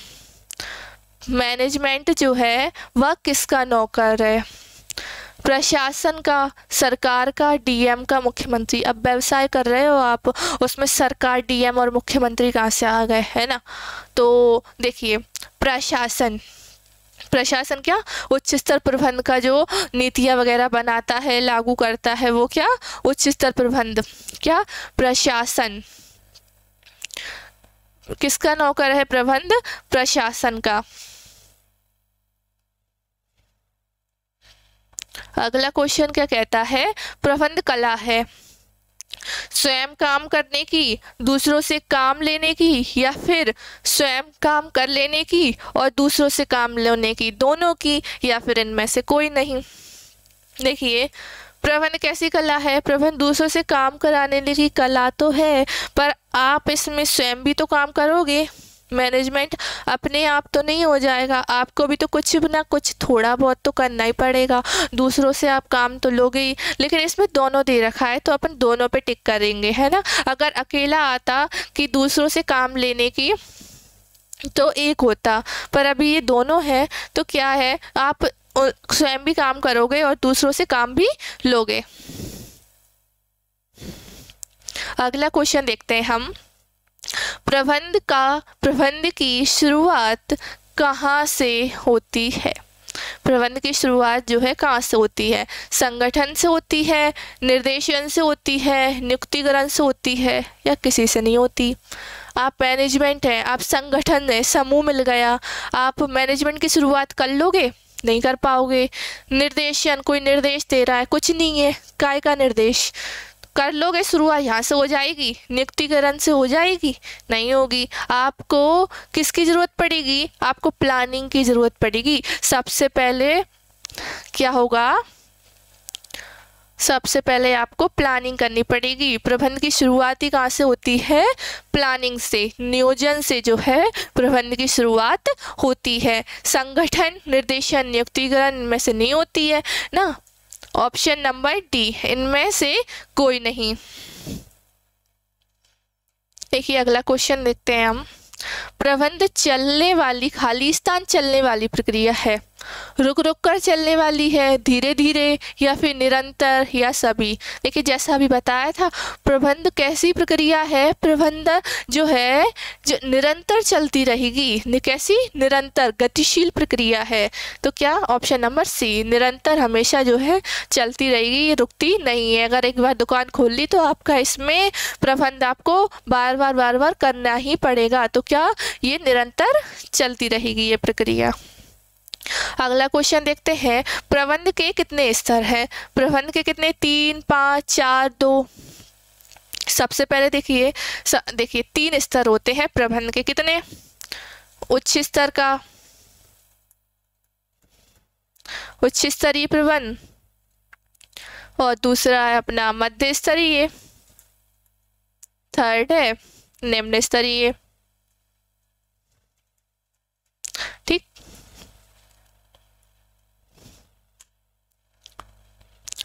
मैनेजमेंट जो है वह किसका नौकर है। प्रशासन का, सरकार का, डीएम का, मुख्यमंत्री। अब व्यवसाय कर रहे हो आप, उसमें सरकार, डीएम और मुख्यमंत्री कहाँ से आ गए, है ना। तो देखिए प्रशासन, प्रशासन क्या, उच्च स्तर प्रबंध का जो नीतियाँ वगैरह बनाता है, लागू करता है, वो क्या, उच्च स्तर प्रबंध, क्या, प्रशासन। किसका नौकर है प्रबंध, प्रशासन का। अगला क्वेश्चन क्या कहता है, प्रबंध कला है स्वयं काम करने की, दूसरों से काम लेने की, या फिर स्वयं काम कर लेने की और दूसरों से काम लेने की, दोनों की, या फिर इनमें से कोई नहीं। देखिए प्रबंध कैसी कला है, प्रबंध दूसरों से काम कराने की कला तो है, पर आप इसमें स्वयं भी तो काम करोगे। मैनेजमेंट अपने आप तो नहीं हो जाएगा, आपको भी तो कुछ ना कुछ थोड़ा बहुत तो करना ही पड़ेगा। दूसरों से आप काम तो लोगे ही, लेकिन इसमें दोनों दे रखा है तो अपन दोनों पे टिक करेंगे, है ना। अगर अकेला आता कि दूसरों से काम लेने की तो एक होता, पर अभी ये दोनों है तो क्या है, आप स्वयं भी काम करोगे और दूसरों से काम भी लोगे। अगला क्वेश्चन देखते हैं हम, प्रबंध की शुरुआत कहाँ से होती है। प्रबंध की शुरुआत जो है कहाँ से होती है, संगठन से होती है, निर्देशन से होती है, नियुक्तिकरण से होती है, या किसी से नहीं होती। आप मैनेजमेंट है, आप संगठन है, समूह मिल गया, आप मैनेजमेंट की शुरुआत कर लोगे, नहीं कर पाओगे। निर्देशन, कोई निर्देश दे रहा है, कुछ नहीं है, काय का निर्देश, कर लोगे शुरुआत, यहाँ से हो जाएगी, नियुक्तिकरण से हो जाएगी, नहीं होगी। आपको किसकी ज़रूरत पड़ेगी, आपको प्लानिंग की ज़रूरत पड़ेगी। सबसे पहले क्या होगा, सबसे पहले आपको प्लानिंग करनी पड़ेगी। प्रबंध की शुरुआत ही कहाँ से होती है, प्लानिंग से, नियोजन से जो है प्रबंध की शुरुआत होती है। संगठन, निर्देशन, नियुक्तिकरण इनमें से नहीं होती है ना। ऑप्शन नंबर डी, इनमें से कोई नहीं। देखिए अगला क्वेश्चन देखते हैं हम, प्रबंध चलने वाली, खालिस्तान चलने वाली प्रक्रिया है, रुक रुक कर चलने वाली है, धीरे धीरे, या फिर निरंतर, या सभी। देखिए जैसा अभी बताया था, प्रबंध कैसी प्रक्रिया है, प्रबंध जो है जो निरंतर चलती रहेगी, कैसी, निरंतर गतिशील प्रक्रिया है। तो क्या, ऑप्शन नंबर सी, निरंतर हमेशा जो है चलती रहेगी, ये रुकती नहीं है। अगर एक बार दुकान खोल ली तो आपका इसमें प्रबंध आपको बार बार करना ही पड़ेगा। तो क्या, ये निरंतर चलती रहेगी ये प्रक्रिया। अगला क्वेश्चन देखते हैं, प्रबंध के कितने स्तर हैं। प्रबंध के कितने, 3, 5, 4, 2। सबसे पहले देखिए 3 स्तर होते हैं प्रबंध के। कितने, उच्च स्तर का, उच्च स्तरीय प्रबंध, और दूसरा है अपना मध्य स्तरीय, थर्ड है निम्न स्तरीय। ठीक,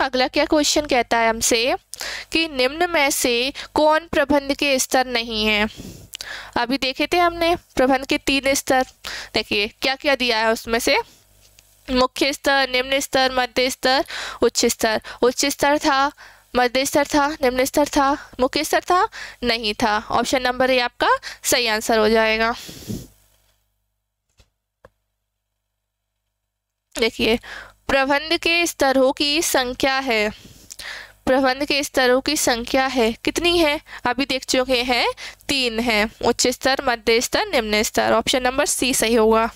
अगला क्या क्वेश्चन कहता है हमसे कि निम्न में से कौन प्रबंध के स्तर नहीं है। अभी देखे थे हमने प्रबंध के 3 स्तर, देखिए क्या क्या दिया है उसमें से, मुख्य स्तर, निम्न स्तर, मध्य स्तर, उच्च स्तर। उच्च स्तर था, मध्य स्तर था, निम्न स्तर था, मुख्य स्तर था, नहीं था। ऑप्शन नंबर ए आपका सही आंसर हो जाएगा। देखिए प्रबंध के स्तरों की संख्या है, प्रबंध के स्तरों की संख्या है, कितनी है, अभी देख चुके हैं 3 है, उच्च स्तर, मध्य स्तर, निम्न स्तर। ऑप्शन नंबर सी सही होगा।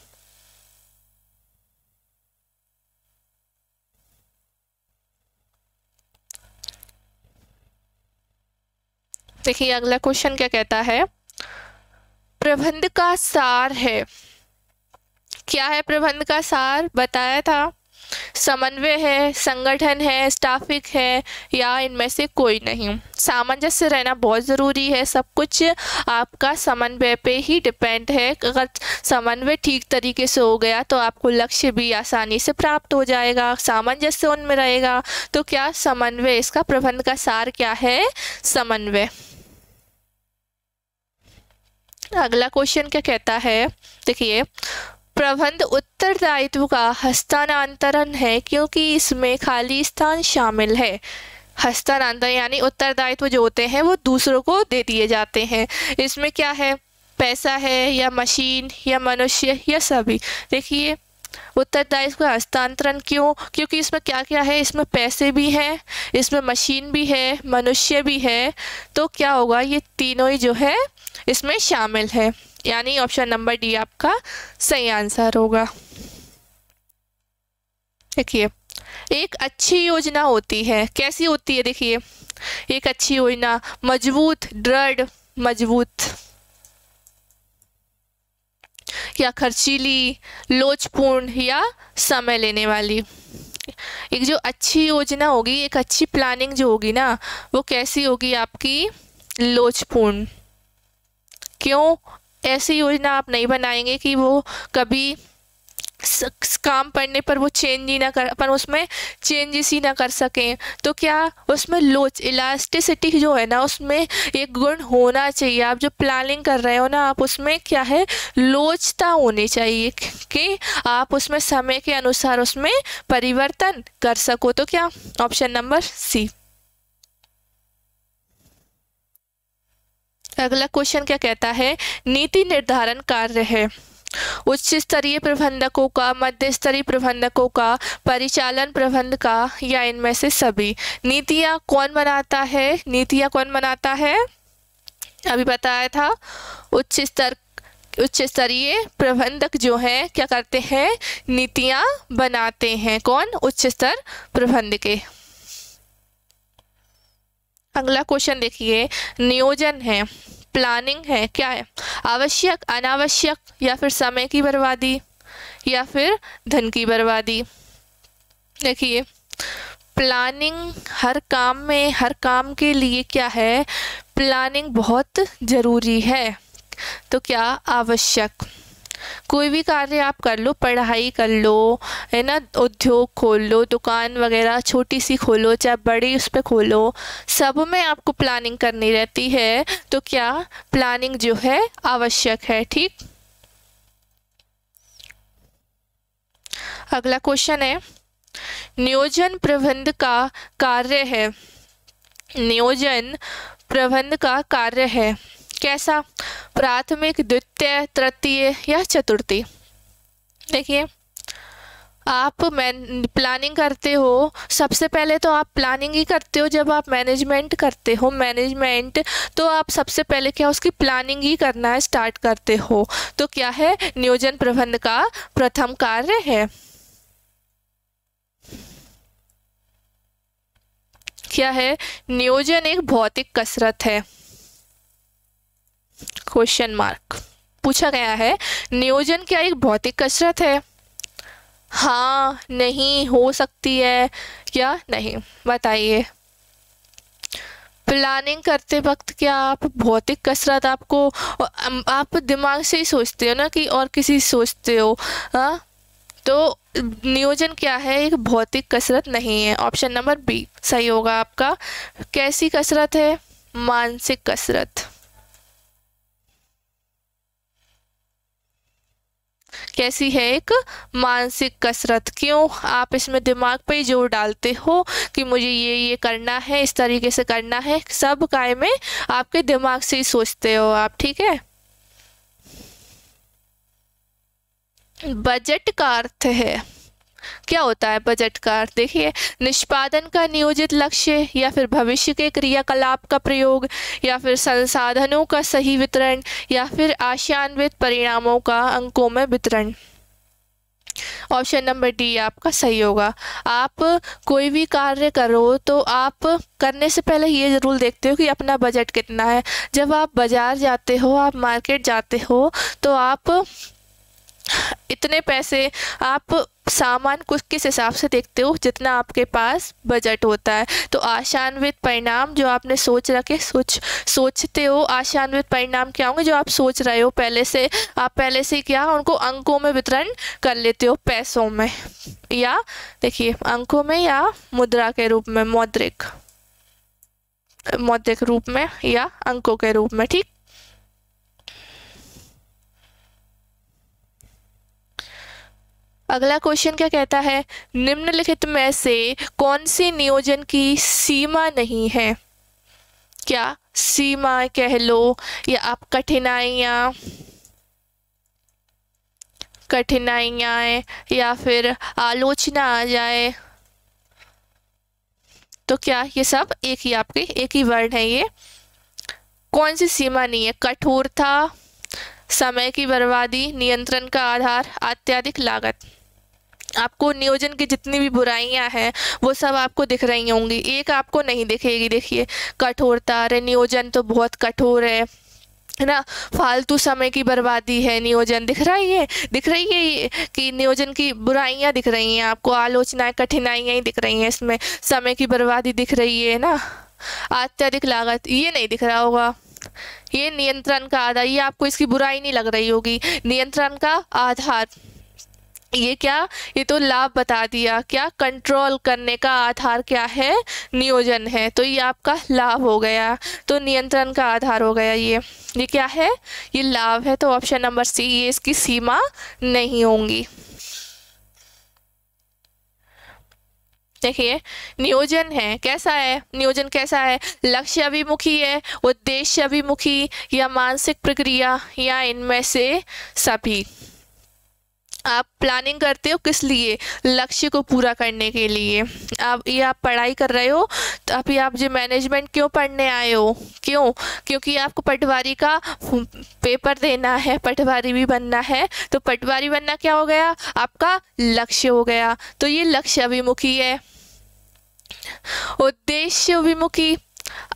देखिए अगला क्वेश्चन क्या कहता है, प्रबंध का सार है। क्या है प्रबंध का सार, बताया था, समन्वय है, संगठन है, स्टाफिक है, या इनमें से कोई नहीं। सामंजस्य रहना बहुत ज़रूरी है, सब कुछ आपका समन्वय पे ही डिपेंड है। अगर समन्वय ठीक तरीके से हो गया तो आपको लक्ष्य भी आसानी से प्राप्त हो जाएगा, सामंजस्य उनमें रहेगा। तो क्या, समन्वय, इसका प्रबंध का सार क्या है, समन्वय। अगला क्वेश्चन क्या कहता है, देखिए प्रबंध उत्तरदायित्व का हस्तांतरण है क्योंकि इसमें खाली स्थान शामिल है। हस्तांतरण यानी उत्तरदायित्व जो होते हैं वो दूसरों को दे दिए जाते हैं। इसमें क्या है, पैसा है या मशीन या मनुष्य या सभी। देखिए उत्तरदायित्व का हस्तांतरण क्यों, क्योंकि इसमें क्या क्या है, इसमें पैसे भी हैं, इसमें मशीन भी है, मनुष्य भी है, तो क्या होगा, ये तीनों ही जो है इसमें शामिल है, यानी ऑप्शन नंबर डी आपका सही आंसर होगा। देखिए एक अच्छी योजना होती है, कैसी होती है, देखिए एक अच्छी योजना मजबूत, दृढ़, मजबूत या खर्चीली, लोचपूर्ण या समय लेने वाली। एक जो अच्छी योजना होगी, एक अच्छी प्लानिंग जो होगी ना, वो कैसी होगी आपकी, लोचपूर्ण। क्यों, ऐसी योजना आप नहीं बनाएंगे कि वो कभी काम पड़ने पर वो चेंज ही ना कर, अपन उसमें चेंजेस ही ना कर सकें, तो क्या उसमें लोच, इलास्टिसिटी जो है ना, उसमें एक गुण होना चाहिए। आप जो प्लानिंग कर रहे हो ना, आप उसमें क्या है, लोचता होनी चाहिए कि आप उसमें समय के अनुसार उसमें परिवर्तन कर सको। तो क्या ऑप्शन नंबर सी। अगला क्वेश्चन क्या कहता है, नीति निर्धारण कार्य है उच्च स्तरीय प्रबंधकों का, मध्य स्तरीय प्रबंधकों का, परिचालन प्रबंध का, या इनमें से सभी। नीतियाँ कौन बनाता है, नीतियाँ कौन बनाता है, अभी बताया था उच्च स्तरीय प्रबंधक जो हैं क्या करते हैं, नीतियाँ बनाते हैं। कौन, उच्च स्तर प्रबंधक। अगला क्वेश्चन देखिए, नियोजन है, प्लानिंग है, क्या है, आवश्यक, अनावश्यक, या फिर समय की बर्बादी, या फिर धन की बर्बादी। देखिए प्लानिंग हर काम में, हर काम के लिए क्या है, प्लानिंग बहुत ज़रूरी है। तो क्या, आवश्यक। कोई भी कार्य आप कर लो, पढ़ाई कर लो, है ना, उद्योग खोल लो, दुकान वगैरह छोटी सी खोलो चाहे बड़ी उस पर खोलो, सब में आपको प्लानिंग करनी रहती है। तो क्या प्लानिंग जो है आवश्यक है। ठीक, अगला क्वेश्चन है, नियोजन प्रबंध का कार्य है, नियोजन प्रबंध का कार्य है कैसा, प्राथमिक, द्वितीय, तृतीय या चतुर्थी। देखिए आप प्लानिंग करते हो, सबसे पहले तो आप प्लानिंग ही करते हो जब आप मैनेजमेंट करते हो, मैनेजमेंट, तो आप सबसे पहले क्या उसकी प्लानिंग ही करना है, स्टार्ट करते हो। तो क्या है, नियोजन प्रबंध का प्रथम कार्य है। क्या है, नियोजन एक भौतिक कसरत है, क्वेश्चन मार्क पूछा गया है, नियोजन क्या एक भौतिक कसरत है, हाँ, नहीं, हो सकती है या नहीं, बताइए। प्लानिंग करते वक्त क्या आप भौतिक कसरत आपको, आप दिमाग से ही सोचते हो ना कि और किसी सोचते हो, हाँ, तो नियोजन क्या है, एक भौतिक कसरत नहीं है। ऑप्शन नंबर बी सही होगा आपका। कैसी कसरत है, मानसिक कसरत। कैसी है, एक मानसिक कसरत। क्यों, आप इसमें दिमाग पे ही जोर डालते हो कि मुझे ये करना है, इस तरीके से करना है, सब काय में आपके दिमाग से ही सोचते हो आप। ठीक है, बजट का अर्थ है, क्या होता है बजट का अर्थ, देखिए निष्पादन का नियोजित लक्ष्य, या फिर भविष्य के क्रियाकलाप का प्रयोग, या फिर संसाधनों का सही वितरण, या फिर आशान्वित परिणामों का अंकों में वितरण। ऑप्शन नंबर डी आपका सही होगा। आप कोई भी कार्य करो तो आप करने से पहले ये ज़रूर देखते हो कि अपना बजट कितना है। जब आप बाज़ार जाते हो, आप मार्केट जाते हो, तो आप इतने पैसे, आप सामान कुछ किस हिसाब से देखते हो, जितना आपके पास बजट होता है। तो आशान्वित परिणाम जो आपने सोचते हो, आशान्वित परिणाम क्या होंगे, जो आप सोच रहे हो पहले से, आप पहले से क्या उनको अंकों में वितरण कर लेते हो, पैसों में, या देखिए अंकों में, या मुद्रा के रूप में, मौद्रिक रूप में, या अंकों के रूप में। ठीक, अगला क्वेश्चन क्या कहता है, निम्नलिखित में से कौन सी नियोजन की सीमा नहीं है। क्या सीमा कह लो या आप कठिनाइयाँ या फिर आलोचना आ जाए, तो क्या ये सब एक ही वर्ड है। ये कौन सी सीमा नहीं है, कठोरता, समय की बर्बादी, नियंत्रण का आधार, अत्यधिक लागत। आपको नियोजन की जितनी भी बुराइयां हैं वो सब आपको दिख रही होंगी, एक आपको नहीं दिखेगी। देखिए कठोरता, अरे नियोजन तो बहुत कठोर है ना। फालतू समय की बर्बादी है नियोजन, दिख रही है कि नियोजन की बुराइयां दिख रही हैं आपको, आलोचनाएं, कठिनाइयां ही दिख रही हैं इसमें, समय की बर्बादी दिख रही है ना। अत्यधिक लागत ये नहीं दिख रहा होगा, ये नियंत्रण का आधार, ये आपको इसकी बुराई नहीं लग रही होगी। नियंत्रण का आधार ये क्या, ये तो लाभ बता दिया, क्या कंट्रोल करने का आधार क्या है, नियोजन है, तो ये आपका लाभ हो गया, तो नियंत्रण का आधार हो गया। ये क्या है, ये लाभ है, तो ऑप्शन नंबर सी, ये इसकी सीमा नहीं होंगी। देखिए नियोजन है, कैसा है नियोजन, कैसा है, लक्ष्य अभिमुखी है, उद्देश्य अभिमुखी, या मानसिक प्रक्रिया, या इनमें से सभी। आप प्लानिंग करते हो किस लिए, लक्ष्य को पूरा करने के लिए। आप पढ़ाई कर रहे हो, तो अभी आप जो मैनेजमेंट क्यों पढ़ने आए हो, क्योंकि आपको पटवारी का पेपर देना है, पटवारी भी बनना है, तो पटवारी बनना क्या हो गया, आपका लक्ष्य हो गया, तो ये लक्ष्य अभिमुखी है। उद्देश्य अभिमुखी,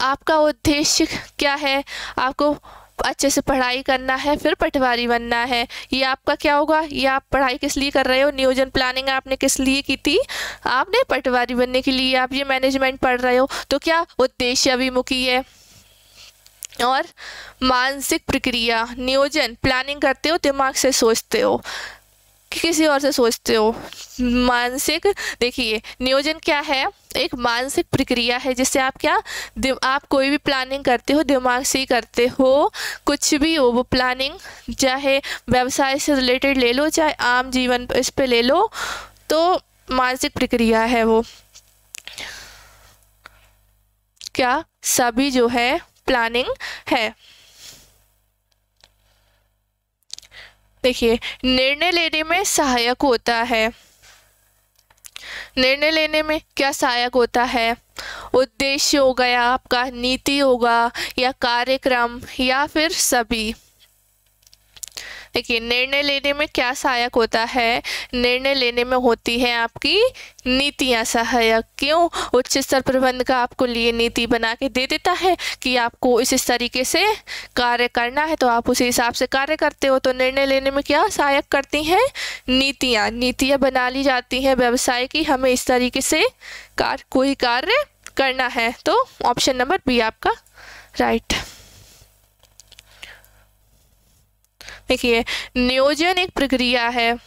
आपका उद्देश्य क्या है, आपको अच्छे से पढ़ाई करना है, फिर पटवारी बनना है, ये आपका क्या होगा, ये आप पढ़ाई किस लिए कर रहे हो, नियोजन प्लानिंग आपने किस लिए की थी, आपने पटवारी बनने के लिए आप ये मैनेजमेंट पढ़ रहे हो, तो क्या उद्देश्य अभिमुखी है। और मानसिक प्रक्रिया, नियोजन प्लानिंग करते हो दिमाग से सोचते हो कि किसी और से सोचते हो, मानसिक, देखिए नियोजन क्या है, एक मानसिक प्रक्रिया है जिससे आप आप कोई भी प्लानिंग करते हो दिमाग से ही करते हो, कुछ भी हो वो प्लानिंग, चाहे व्यवसाय से रिलेटेड ले लो, चाहे आम जीवन इस पे ले लो, तो मानसिक प्रक्रिया है वो, क्या सभी जो है प्लानिंग है। देखिए निर्णय लेने में सहायक होता है, निर्णय लेने में क्या सहायक होता है, उद्देश्य हो गया आपका, नीति होगा, या कार्यक्रम, या फिर सभी। देखिए निर्णय लेने में क्या सहायक होता है, निर्णय लेने में होती है आपकी नीतियां सहायक। क्यों, उच्च स्तर प्रबंध का आपको लिए नीति बना के दे देता है कि आपको इस तरीके से कार्य करना है, तो आप उसी हिसाब से कार्य करते हो, तो निर्णय लेने में क्या सहायक करती हैं, नीतियां बना ली जाती हैं व्यवसाय की, हमें इस तरीके से कोई कार्य करना है, तो ऑप्शन नंबर बी आपका राइट। देखिए नियोजन एक प्रक्रिया है,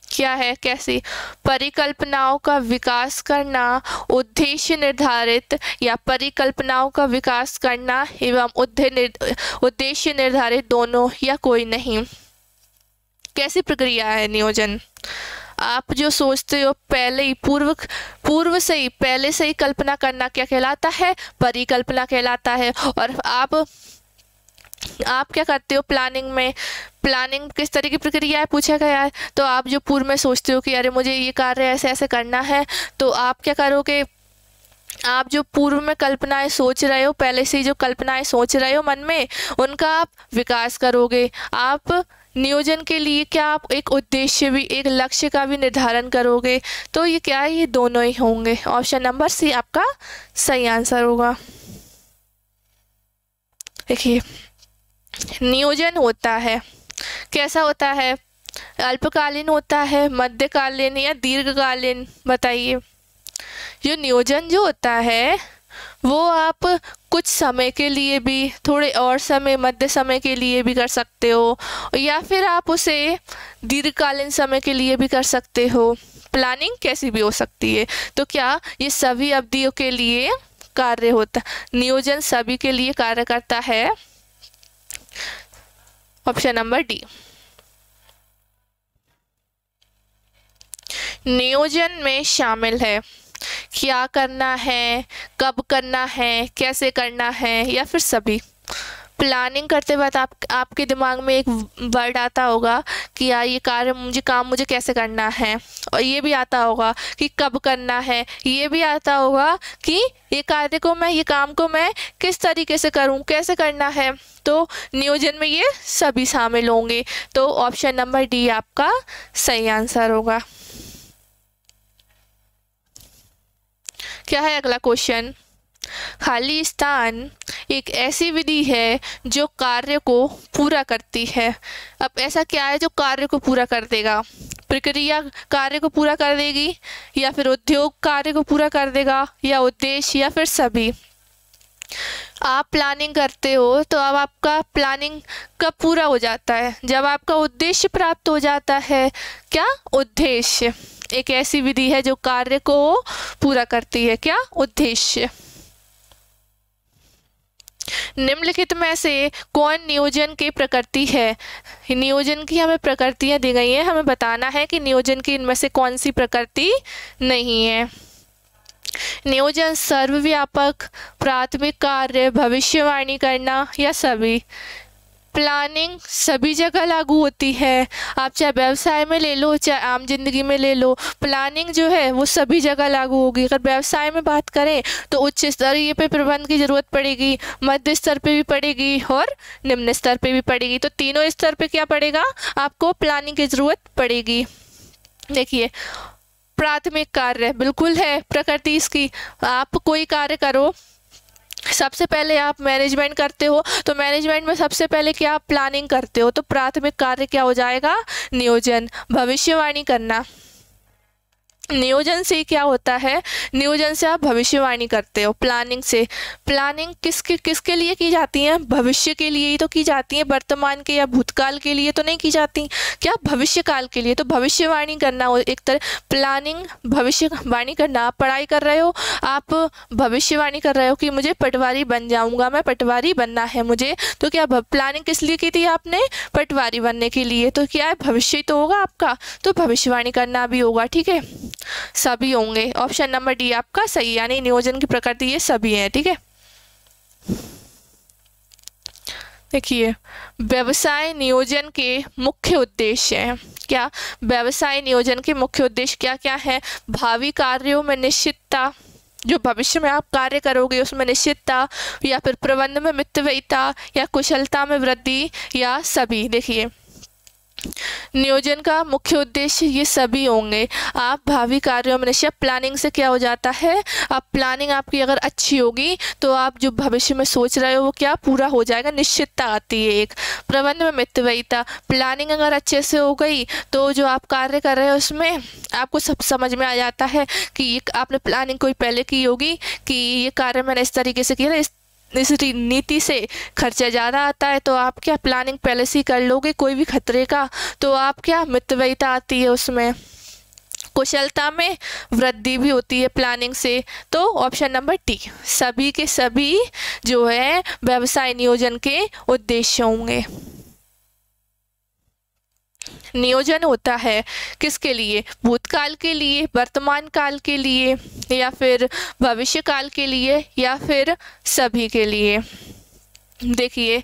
क्या है, कैसी, परिकल्पनाओं का विकास करना, उद्देश्य निर्धारित या परिकल्पनाओं का विकास करना एवं उद्देश्य निर्धारित दोनों, या कोई नहीं। कैसी प्रक्रिया है नियोजन, आप जो सोचते हो पहले ही पूर्व से ही पहले से ही कल्पना करना क्या कहलाता है, परिकल्पना कहलाता है। और आप क्या करते हो प्लानिंग में, प्लानिंग किस तरह की प्रक्रिया है पूछा गया है, तो आप जो पूर्व में सोचते हो कि अरे मुझे ये कार्य ऐसे ऐसे करना है, तो आप क्या करोगे, आप जो पूर्व में कल्पनाएं सोच रहे हो, पहले से ही जो कल्पनाएं सोच रहे हो मन में, उनका आप विकास करोगे। आप नियोजन के लिए क्या, आप एक उद्देश्य भी, एक लक्ष्य का भी निर्धारण करोगे, तो ये क्या है, ये दोनों ही होंगे। ऑप्शन नंबर सी आपका सही आंसर होगा। देखिए नियोजन होता है, कैसा होता है, अल्पकालीन होता है, मध्यकालीन या दीर्घकालीन, बताइए। जो नियोजन जो होता है वो आप कुछ समय के लिए भी, थोड़े और समय, मध्य समय के लिए भी कर सकते हो, या फिर आप उसे दीर्घकालीन समय के लिए भी कर सकते हो। प्लानिंग कैसी भी हो सकती है, तो क्या ये सभी अवधियों के लिए कार्य होता, नियोजन सभी के लिए कार्य करता है। Option number D. नियोजन में शामिल है। क्या करना है, कब करना है, कैसे करना है, या फिर सभी। प्लानिंग करते वक्त आपके दिमाग में एक वर्ड आता होगा कि यार ये काम मुझे कैसे करना है, और ये भी आता होगा कि कब करना है, ये भी आता होगा कि ये काम को मैं किस तरीके से करूं, कैसे करना है। तो नियोजन में ये सभी शामिल होंगे। तो ऑप्शन नंबर डी आपका सही आंसर होगा। क्या है अगला क्वेश्चन? खाली स्थान एक ऐसी विधि है जो कार्य को पूरा करती है। अब ऐसा क्या है जो कार्य को पूरा कर देगा? प्रक्रिया कार्य को पूरा कर देगी, या फिर उद्योग कार्य को पूरा कर देगा, या उद्देश्य, या फिर सभी। आप प्लानिंग करते हो तो अब आपका प्लानिंग कब पूरा हो जाता है? जब आपका उद्देश्य प्राप्त हो जाता है। क्या? उद्देश्य। एक ऐसी विधि है जो कार्य को पूरा करती है। क्या? उद्देश्य। निम्नलिखित में से कौन नियोजन की प्रकृति है? नियोजन की हमें प्रकृतियां दी गई हैं, हमें बताना है कि नियोजन की इनमें से कौन सी प्रकृति नहीं है। नियोजन सर्वव्यापक, प्राथमिक कार्य, भविष्यवाणी करना, या सभी। प्लानिंग सभी जगह लागू होती है। आप चाहे व्यवसाय में ले लो, चाहे आम जिंदगी में ले लो, प्लानिंग जो है वो सभी जगह लागू होगी। अगर व्यवसाय में बात करें तो उच्च स्तरीय पे प्रबंध की ज़रूरत पड़ेगी, मध्य स्तर पे भी पड़ेगी और निम्न स्तर पे भी पड़ेगी। तो तीनों स्तर पे क्या पड़ेगा? आपको प्लानिंग की ज़रूरत पड़ेगी। देखिए, प्राथमिक कार्य बिल्कुल है प्रकृति इसकी। आप कोई कार्य करो, सबसे पहले आप मैनेजमेंट करते हो तो मैनेजमेंट में सबसे पहले क्या आप प्लानिंग करते हो, तो प्राथमिक कार्य क्या हो जाएगा? नियोजन। भविष्यवाणी करना, नियोजन से क्या होता है? नियोजन से आप भविष्यवाणी करते हो। प्लानिंग से, प्लानिंग किसके लिए की जाती है? भविष्य के लिए ही तो की जाती है, वर्तमान के या भूतकाल के लिए तो नहीं की जाती। क्या? भविष्य काल के लिए। तो भविष्यवाणी करना एक तरह प्लानिंग, भविष्यवाणी करना। आप पढ़ाई कर रहे हो, आप भविष्यवाणी कर रहे हो कि मुझे पटवारी बन जाऊंगा, मैं पटवारी बनना है मुझे। तो क्या प्लानिंग किस लिए की थी आपने? पटवारी बनने के लिए। तो क्या है? भविष्य तो होगा आपका, तो भविष्यवाणी करना भी होगा। ठीक है, सभी होंगे। ऑप्शन नंबर डी आपका सही, यानी नियोजन की प्रकृति ये सभी है। ठीक है, देखिए, व्यवसाय नियोजन के मुख्य उद्देश्य हैं। क्या? व्यवसाय नियोजन के मुख्य उद्देश्य क्या क्या है? भावी कार्यों में निश्चितता, जो भविष्य में आप कार्य करोगे उसमें निश्चितता, या फिर प्रबंध में मितव्ययिता, या कुशलता में वृद्धि, या सभी। देखिए, नियोजन का मुख्य उद्देश्य ये सभी होंगे। आप भावी कार्यों में निश्चित, प्लानिंग से क्या हो जाता है? अब प्लानिंग आपकी अगर अच्छी होगी तो आप जो भविष्य में सोच रहे हो वो क्या पूरा हो जाएगा, निश्चितता आती है एक। प्रबंध में मितव्ययिता, प्लानिंग अगर अच्छे से हो गई तो जो आप कार्य कर रहे हो उसमें आपको सब समझ में आ जाता है कि ये आपने प्लानिंग कोई पहले की होगी कि ये कार्य मैंने इस तरीके से किया, इस नीति से खर्चा ज़्यादा आता है, तो आप क्या प्लानिंग पहले से ही कर लोगे कोई भी खतरे का, तो आप क्या मितव्ययिता आती है उसमें। कुशलता में वृद्धि भी होती है प्लानिंग से। तो ऑप्शन नंबर डी, सभी के सभी जो है व्यवसाय नियोजन के उद्देश्य होंगे। नियोजन होता है किसके लिए? भूतकाल के लिए, वर्तमान काल के लिए, या फिर भविष्य काल के लिए, या फिर सभी के लिए। देखिए,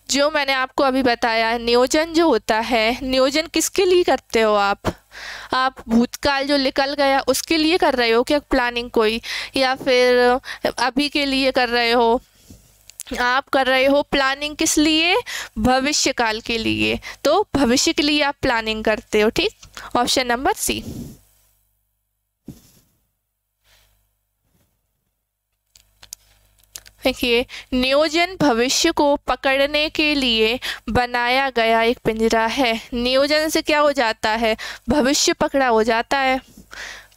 जो मैंने आपको अभी बताया, नियोजन जो होता है, नियोजन किसके लिए करते हो आप भूतकाल जो निकल गया उसके लिए कर रहे हो क्या प्लानिंग कोई, या फिर अभी के लिए कर रहे हो? आप कर रहे हो प्लानिंग किस लिए? भविष्य काल के लिए। तो भविष्य के लिए आप प्लानिंग करते हो। ठीक, ऑप्शन नंबर सी। देखिए, नियोजन भविष्य को पकड़ने के लिए बनाया गया एक पिंजरा है। नियोजन से क्या हो जाता है? भविष्य पकड़ा हो जाता है।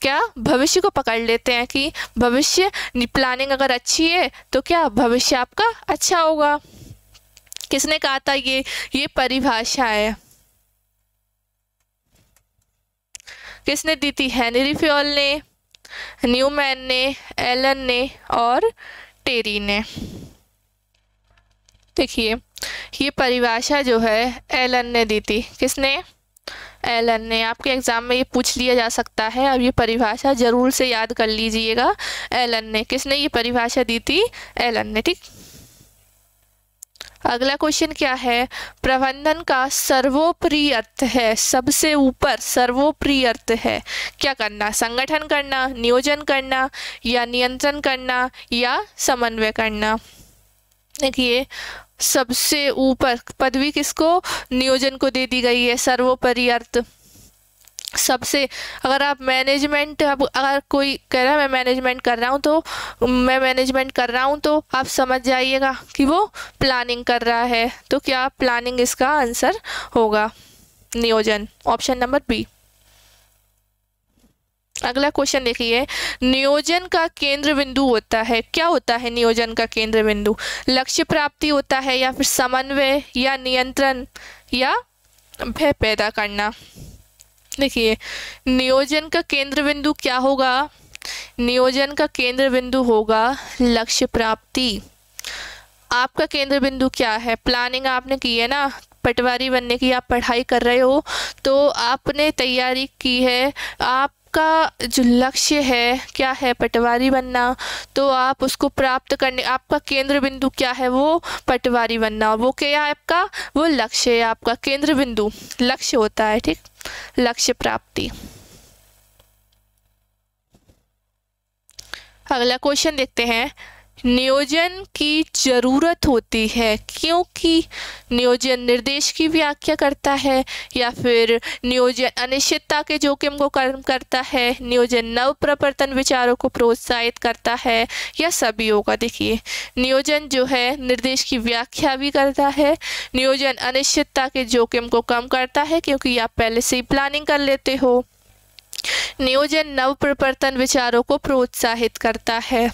क्या? भविष्य को पकड़ लेते हैं कि भविष्य प्लानिंग अगर अच्छी है तो क्या भविष्य आपका अच्छा होगा। किसने कहा था? ये परिभाषा है, किसने दी थी? हेनरी फ्योल ने, न्यूमैन ने, एलन ने और टेरी ने। देखिए, ये परिभाषा जो है एलन ने दी थी। किसने? एलन ने। आपके एग्जाम में ये पूछ लिया जा सकता है, अब ये परिभाषा जरूर से याद कर लीजिएगा। एलन ने, किसने ये परिभाषा दी थी? एलन ने। ठीक, अगला क्वेश्चन क्या है? प्रबंधन का सर्वोपरि अर्थ है, सबसे ऊपर सर्वोपरि अर्थ है क्या करना? संगठन करना, नियोजन करना, या नियंत्रण करना, या समन्वय करना। देखिए, सबसे ऊपर पदवी किसको? नियोजन को दे दी गई है। सर्वोपरि अर्थ सबसे, अगर आप मैनेजमेंट, अब अगर कोई कह रहा है मैं मैनेजमेंट कर रहा हूँ, तो आप समझ जाइएगा कि वो प्लानिंग कर रहा है। तो क्या प्लानिंग इसका आंसर होगा? नियोजन, ऑप्शन नंबर बी। अगला क्वेश्चन देखिए, नियोजन का केंद्र बिंदु होता है, क्या होता है नियोजन का केंद्र बिंदु? लक्ष्य प्राप्ति होता है, या फिर समन्वय, या नियंत्रण, या भय पैदा करना। देखिए, नियोजन का केंद्र बिंदु क्या होगा? नियोजन का केंद्र बिंदु होगा लक्ष्य प्राप्ति। आपका केंद्र बिंदु क्या है? प्लानिंग आपने की है ना, पटवारी बनने की आप पढ़ाई कर रहे हो, तो आपने तैयारी की है, आपका जो लक्ष्य है क्या है? पटवारी बनना। तो आप उसको प्राप्त करने, आपका केंद्र बिंदु क्या है? वो पटवारी बनना। वो क्या है आपका? वो लक्ष्य है आपका, केंद्र बिंदु लक्ष्य होता है। ठीक, लक्ष्य प्राप्ति। अगला क्वेश्चन देखते हैं, नियोजन की जरूरत होती है क्योंकि नियोजन निर्देश की व्याख्या करता है, या फिर नियोजन अनिश्चितता के जोखिम को कम करता है, नियोजन नव प्रवर्तन विचारों को प्रोत्साहित करता है, या सभी होगा। देखिए, नियोजन जो है निर्देश की व्याख्या भी करता है, नियोजन अनिश्चितता के जोखिम को कम करता है क्योंकि आप पहले से ही प्लानिंग कर लेते हो, नियोजन नव प्रवर्तन विचारों को प्रोत्साहित करता है।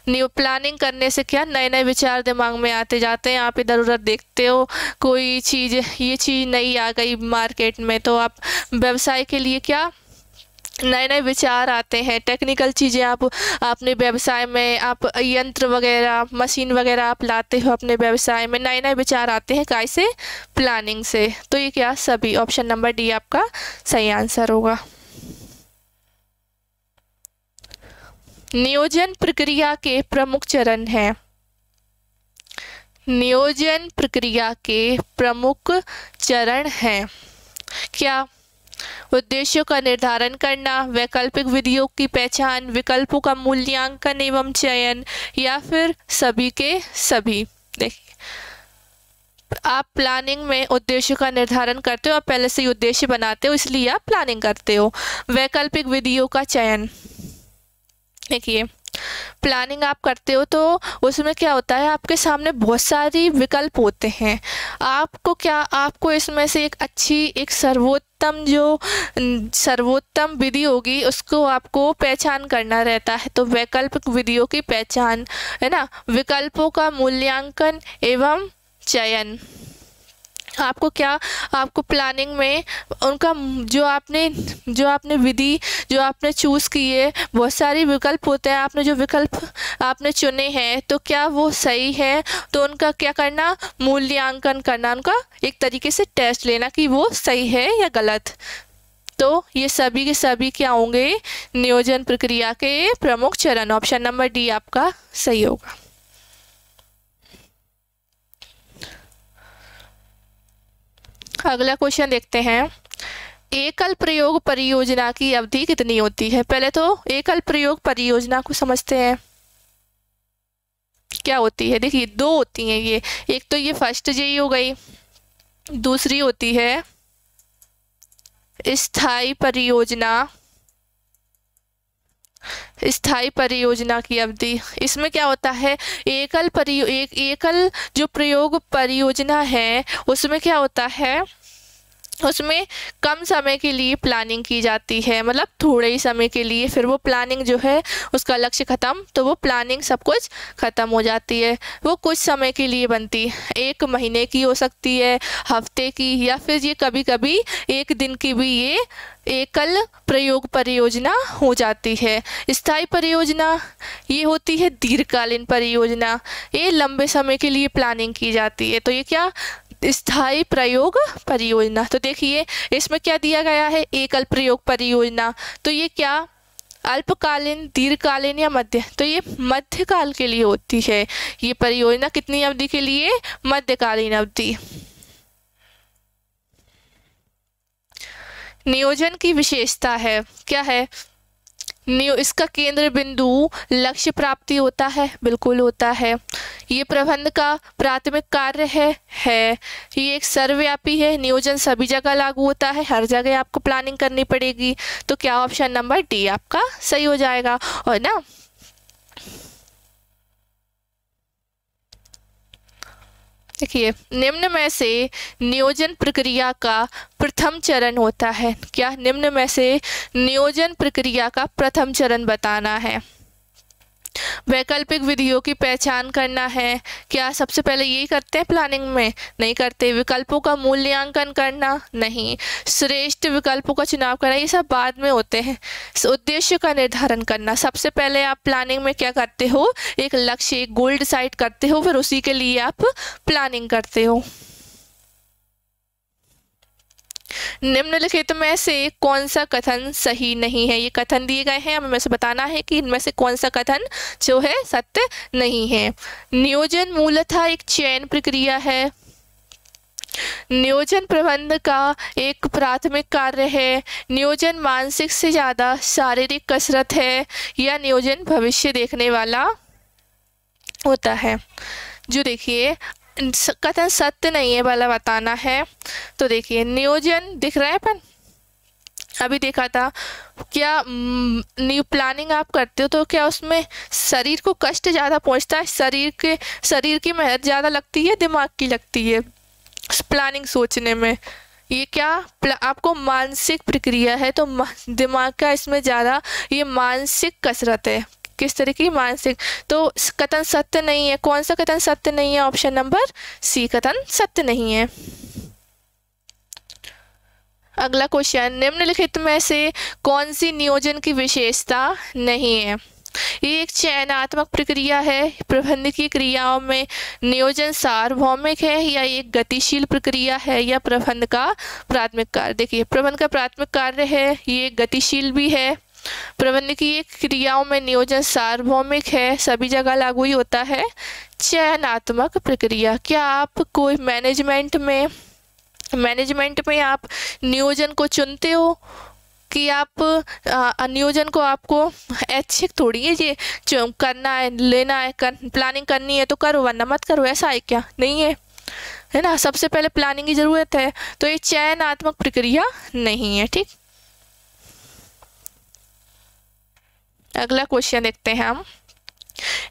न्यू प्लानिंग करने से क्या नए नए विचार दिमाग में आते जाते हैं। आप इधर उधर देखते हो, कोई चीज़, ये चीज़ नई आ गई मार्केट में, तो आप व्यवसाय के लिए क्या नए नए विचार आते हैं, टेक्निकल चीज़ें आप अपने व्यवसाय में, आप यंत्र वगैरह, मशीन वगैरह आप लाते हो अपने व्यवसाय में, नए नए विचार आते हैं कैसे? प्लानिंग से। तो ये क्या सभी, ऑप्शन नंबर डी आपका सही आंसर होगा। नियोजन प्रक्रिया के प्रमुख चरण हैं। नियोजन प्रक्रिया के प्रमुख चरण हैं क्या? उद्देश्यों का निर्धारण करना, वैकल्पिक विधियों की पहचान, विकल्पों का मूल्यांकन एवं चयन, या फिर सभी के सभी। देखिए, आप प्लानिंग में उद्देश्य का निर्धारण करते हो, आप पहले से ही उद्देश्य बनाते हो, इसलिए आप प्लानिंग करते हो। वैकल्पिक विधियों का चयन, देखिए प्लानिंग आप करते हो तो उसमें क्या होता है, आपके सामने बहुत सारी विकल्प होते हैं, आपको क्या, आपको इसमें से एक अच्छी, एक सर्वोत्तम विधि होगी, उसको आपको पहचान करना रहता है। तो वैकल्पिक विधियों की पहचान है ना, विकल्पों का मूल्यांकन एवं चयन। आपको क्या, आपको प्लानिंग में उनका जो आपने विधि जो आपने चूज़ की है, बहुत सारी विकल्प होते हैं, आपने जो विकल्प आपने चुने हैं तो क्या वो सही है, तो उनका क्या करना, मूल्यांकन करना, उनका एक तरीके से टेस्ट लेना कि वो सही है या गलत। तो ये सभी के सभी क्या होंगे, नियोजन प्रक्रिया के प्रमुख चरण। ऑप्शन नंबर डी आपका सही होगा। अगला क्वेश्चन देखते हैं, एकल प्रयोग परियोजना की अवधि कितनी होती है? पहले तो एकल प्रयोग परियोजना को समझते हैं क्या होती है। देखिए दो होती हैं ये, एक तो ये फर्स्ट जेई हो गई, दूसरी होती है स्थायी परियोजना। स्थायी परियोजना की अवधि, इसमें क्या होता है, एकल जो प्रयोग परियोजना है उसमें क्या होता है, उसमें कम समय के लिए प्लानिंग की जाती है, मतलब थोड़े ही समय के लिए, फिर वो प्लानिंग जो है उसका लक्ष्य ख़त्म, तो वो प्लानिंग सब कुछ ख़त्म हो जाती है। वो कुछ समय के लिए बनती है, 1 महीने की हो सकती है, हफ्ते की, या फिर ये कभी कभी 1 दिन की भी ये एकल प्रयोग परियोजना हो जाती है। स्थायी परियोजना ये होती है दीर्घकालीन परियोजना, ये लंबे समय के लिए प्लानिंग की जाती है। तो ये क्या, स्थायी प्रयोग परियोजना। तो देखिए इसमें क्या दिया गया है, एकल प्रयोग परियोजना। तो ये क्या अल्पकालीन, दीर्घकालीन या मध्य, तो ये मध्यकाल के लिए होती है ये परियोजना। कितनी अवधि के लिए, मध्यकालीन अवधि। नियोजन की विशेषता है, क्या है, इसका केंद्र बिंदु लक्ष्य प्राप्ति होता है, बिल्कुल होता है। ये प्रबंध का प्राथमिक कार्य है। ये एक सर्वव्यापी है, नियोजन सभी जगह लागू होता है, हर जगह आपको प्लानिंग करनी पड़ेगी। तो क्या ऑप्शन नंबर डी आपका सही हो जाएगा। और ना देखिए निम्न में से नियोजन प्रक्रिया का प्रथम चरण होता है, क्या, निम्न में से नियोजन प्रक्रिया का प्रथम चरण बताना है। वैकल्पिक विधियों की पहचान करना है, क्या सबसे पहले यही करते हैं प्लानिंग में, नहीं करते। विकल्पों का मूल्यांकन करना, नहीं। श्रेष्ठ विकल्पों का चुनाव करना, ये सब बाद में होते हैं। उद्देश्य का निर्धारण करना, सबसे पहले आप प्लानिंग में क्या करते हो, एक लक्ष्य, एक गोल डिसाइड करते हो, फिर उसी के लिए आप प्लानिंग करते हो। निम्नलिखित में से कौन सा कथन सही नहीं है, ये कथन दिए गए हैं, हमें से बताना है कि इनमें से कौन सा कथन जो है सत्य नहीं है। नियोजन मूलतः एक चयन प्रक्रिया है। नियोजन प्रबंध का एक प्राथमिक कार्य है। नियोजन मानसिक से ज्यादा शारीरिक कसरत है, या नियोजन भविष्य देखने वाला होता है। जो देखिए कथन सत्य नहीं है वाला बताना है। तो देखिए नियोजन दिख रहा है, अपन अभी देखा था, क्या न्यू प्लानिंग आप करते हो तो क्या उसमें शरीर को कष्ट ज़्यादा पहुंचता है, शरीर की मेहनत ज़्यादा लगती है, दिमाग की लगती है प्लानिंग सोचने में। ये क्या आपको मानसिक प्रक्रिया है, तो दिमाग का इसमें ज़्यादा, ये मानसिक कसरत है। किस तरह की, मानसिक। तो कथन सत्य नहीं है। कौन सा कथन सत्य नहीं है, ऑप्शन नंबर सी कथन सत्य नहीं है। अगला क्वेश्चन, निम्नलिखित में से कौन सी नियोजन की विशेषता नहीं है। ये एक चयनात्मक प्रक्रिया है। प्रबंधकीय क्रियाओं में नियोजन सार्वभौमिक है, या एक गतिशील प्रक्रिया है, या प्रबंध का प्राथमिक कार्य। देखिए प्रबंध का प्राथमिक कार्य है, ये गतिशील भी है। प्रबंधकीय क्रियाओं में नियोजन सार्वभौमिक है, सभी जगह लागू ही होता है। चयनात्मक प्रक्रिया, क्या आप कोई मैनेजमेंट में आप नियोजन को चुनते हो, कि आप नियोजन को आपको ऐच्छिक थोड़ी है, ये करना है, लेना है, प्लानिंग करनी है तो करो वरना मत करो, ऐसा है क्या, नहीं है ना। सबसे पहले प्लानिंग की जरूरत है। तो ये चयनात्मक प्रक्रिया नहीं है, ठीक। अगला क्वेश्चन देखते हैं हम,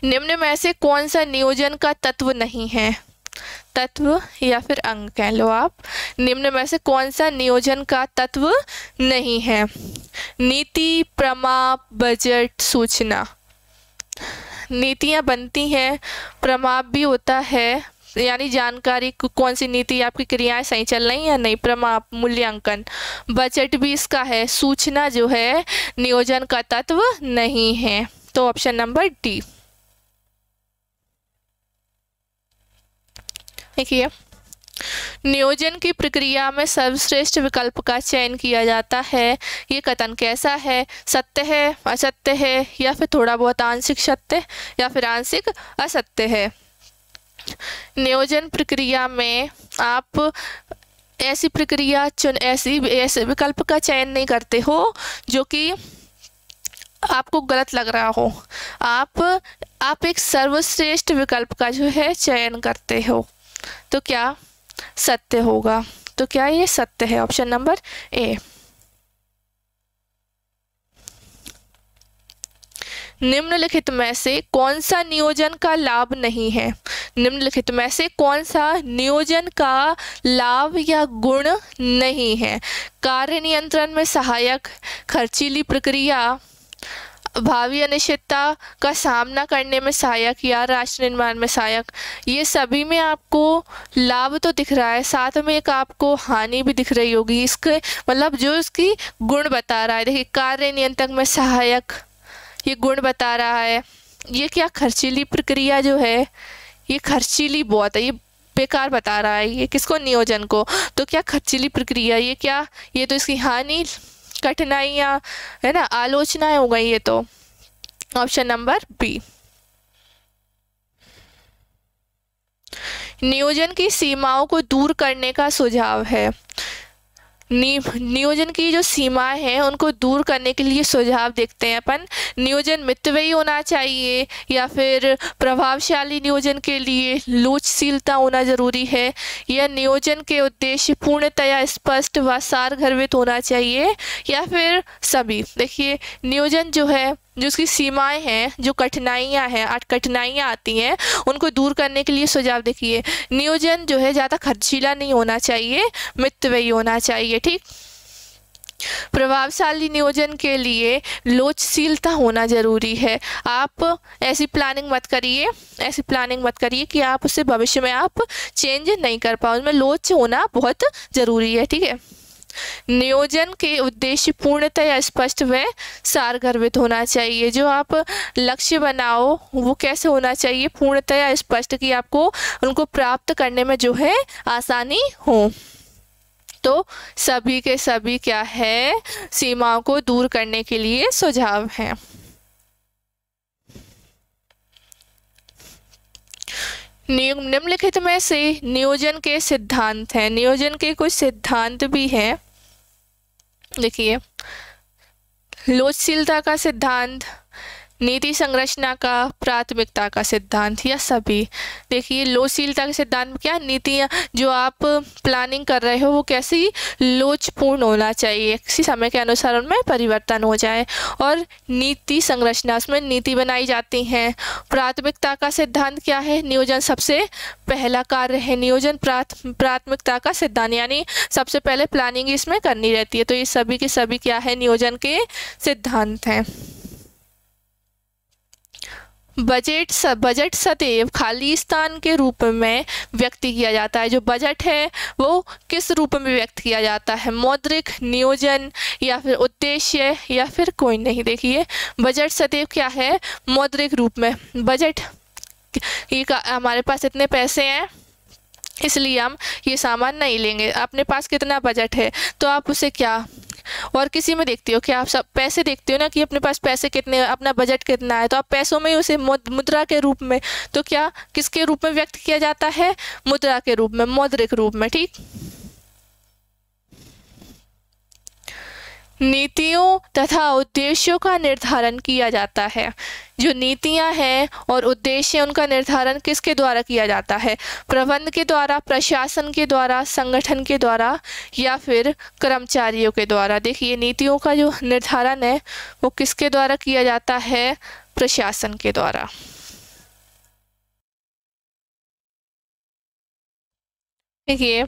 निम्न में से कौन सा नियोजन का तत्व नहीं है, तत्व या फिर अंग कह लो आप। निम्न में से कौन सा नियोजन का तत्व नहीं है। नीति, प्रमाप, बजट, सूचना। नीतियां बनती हैं, प्रमाप भी होता है, यानी जानकारी कौन सी नीति, आपकी क्रियाएं सही चल रही हैं या नहीं, प्रमाप, मूल्यांकन। बजट भी इसका है। सूचना जो है नियोजन का तत्व नहीं है। तो ऑप्शन नंबर डी। देखिए नियोजन की प्रक्रिया में सर्वश्रेष्ठ विकल्प का चयन किया जाता है। ये कथन कैसा है, सत्य है, असत्य है, या फिर थोड़ा बहुत आंशिक सत्य, या फिर आंशिक असत्य है। नियोजन प्रक्रिया में आप ऐसी प्रक्रिया ऐसे विकल्प का चयन नहीं करते हो जो कि आपको गलत लग रहा हो। आप एक सर्वश्रेष्ठ विकल्प का जो है चयन करते हो। तो क्या सत्य होगा, तो क्या ये सत्य है, ऑप्शन नंबर ए। निम्नलिखित में से कौन सा नियोजन का लाभ नहीं है। निम्नलिखित में से कौन सा नियोजन का लाभ या गुण नहीं है। कार्य नियंत्रण में सहायक, खर्चीली प्रक्रिया, भावी अनिश्चितता का सामना करने में सहायक, या राष्ट्र निर्माण में सहायक। ये सभी में आपको लाभ तो दिख रहा है, साथ में एक आपको हानि भी दिख रही होगी। इसके मतलब जो इसकी गुण बता रहा है, देखिए कार्य नियंत्रण में सहायक, ये गुण बता रहा है। ये क्या खर्चीली प्रक्रिया जो है, ये खर्चीली बहुत है, ये बेकार बता रहा है, ये किसको, नियोजन को। तो क्या खर्चीली प्रक्रिया, ये क्या, ये तो इसकी हानि, कठिनाइयाँ है ना, आलोचनाएं हो गई ये तो। Option number B. नियोजन की सीमाओं को दूर करने का सुझाव है। नियोजन की जो सीमाएं हैं उनको दूर करने के लिए सुझाव देखते हैं अपन। नियोजन मितव्ययी होना चाहिए या फिर प्रभावशाली नियोजन के लिए लोचशीलता होना जरूरी है, या नियोजन के उद्देश्य पूर्णतया स्पष्ट व सारगर्भित होना चाहिए, या फिर सभी। देखिए नियोजन जो है, जो उसकी सीमाएं हैं, जो कठिनाइयां हैं, कठिनाइयां आती हैं, उनको दूर करने के लिए सुझाव देखिए। नियोजन जो है ज़्यादा खर्चीला नहीं होना चाहिए, मितव्ययी होना चाहिए, ठीक। प्रभावशाली नियोजन के लिए लोचशीलता होना जरूरी है। आप ऐसी प्लानिंग मत करिए कि आप उससे भविष्य में आप चेंज नहीं कर पाओ, उसमें लोच होना बहुत ज़रूरी है, ठीक है। नियोजन के उद्देश्य पूर्णतया स्पष्ट व सारगर्भित होना चाहिए। जो आप लक्ष्य बनाओ वो कैसे होना चाहिए, पूर्णतया स्पष्ट, कि आपको उनको प्राप्त करने में जो है आसानी हो। तो सभी के सभी क्या है, सीमाओं को दूर करने के लिए सुझाव हैं। निम्नलिखित में से नियोजन के सिद्धांत हैं। नियोजन के कुछ सिद्धांत भी हैं। देखिए, लोचशीलता का सिद्धांत, नीति संरचना का, प्राथमिकता का सिद्धांत, या सभी। देखिए लोचशीलता के सिद्धांत में क्या, नीतियाँ जो आप प्लानिंग कर रहे हो वो कैसी, लोचपूर्ण होना चाहिए, किसी समय के अनुसार उनमें परिवर्तन हो जाए। और नीति संरचना, उसमें नीति बनाई जाती हैं। प्राथमिकता का सिद्धांत क्या है, नियोजन सबसे पहला कार्य है। नियोजन प्राथमिकता का सिद्धांत, यानी सबसे पहले प्लानिंग इसमें करनी रहती है। तो ये सभी के सभी क्या है, नियोजन के सिद्धांत हैं। बजट सदैव खाली स्थान के रूप में व्यक्त किया जाता है। जो बजट है वो किस रूप में व्यक्त किया जाता है, मौद्रिक, नियोजन, या फिर उद्देश्य, या फिर कोई नहीं। देखिए बजट सदैव क्या है, मौद्रिक रूप में। बजट ये हमारे पास इतने पैसे हैं इसलिए हम ये सामान नहीं लेंगे। अपने पास कितना बजट है तो आप उसे क्या, और किसी में देखते हो कि आप सब पैसे देखते हो ना कि अपने पास पैसे कितने, अपना बजट कितना है, तो आप पैसों में ही उसे मुद्रा के रूप में, तो क्या किसके रूप में व्यक्त किया जाता है, मुद्रा के रूप में, मौद्रिक रूप में, ठीक। नीतियों तथा उद्देश्यों का निर्धारण किया जाता है। जो नीतियां हैं और उद्देश्य उनका निर्धारण किसके द्वारा किया जाता है, प्रबंध के द्वारा, प्रशासन के द्वारा, संगठन के द्वारा, या फिर कर्मचारियों के द्वारा। देखिए नीतियों का जो निर्धारण है वो किसके द्वारा किया जाता है, प्रशासन के द्वारा। देखिए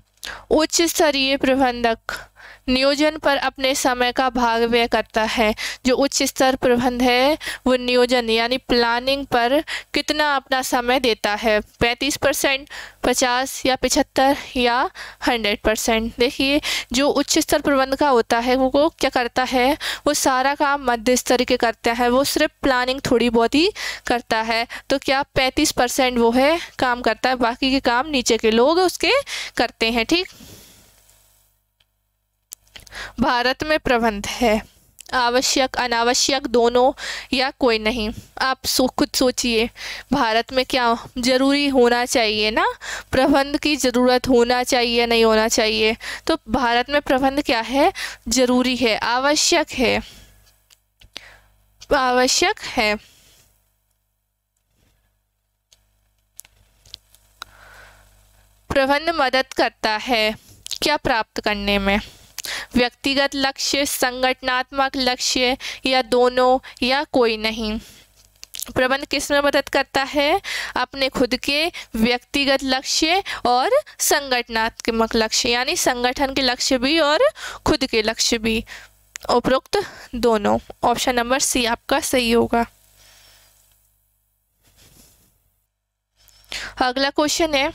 उच्च स्तरीय प्रबंधक नियोजन पर अपने समय का भाग व्यय करता है। जो उच्च स्तर प्रबंध है वो नियोजन यानी प्लानिंग पर कितना अपना समय देता है, 35%, 50 या 75 या 100%। देखिए जो उच्च स्तर प्रबंध का होता है वो क्या करता है, वो सारा काम मध्य स्तर के करता है, वो सिर्फ प्लानिंग थोड़ी बहुत ही करता है। तो क्या 35% वो है काम करता है, बाकी के काम नीचे के लोग उसके करते हैं, ठीक। भारत में प्रबंध है आवश्यक, अनावश्यक दोनों, या कोई नहीं। आप खुद सोचिए भारत में क्या जरूरी होना चाहिए ना, प्रबंध की ज़रूरत होना चाहिए, नहीं होना चाहिए। तो भारत में प्रबंध क्या है, जरूरी है, आवश्यक है, आवश्यक है। प्रबंध मदद करता है क्या प्राप्त करने में, व्यक्तिगत लक्ष्य, संगठनात्मक लक्ष्य, या दोनों, या कोई नहीं। प्रबंध किस में मदद करता है, अपने खुद के व्यक्तिगत लक्ष्य और संगठनात्मक लक्ष्य, यानी संगठन के लक्ष्य भी और खुद के लक्ष्य भी, उपरोक्त दोनों। ऑप्शन नंबर सी आपका सही होगा। अगला क्वेश्चन है,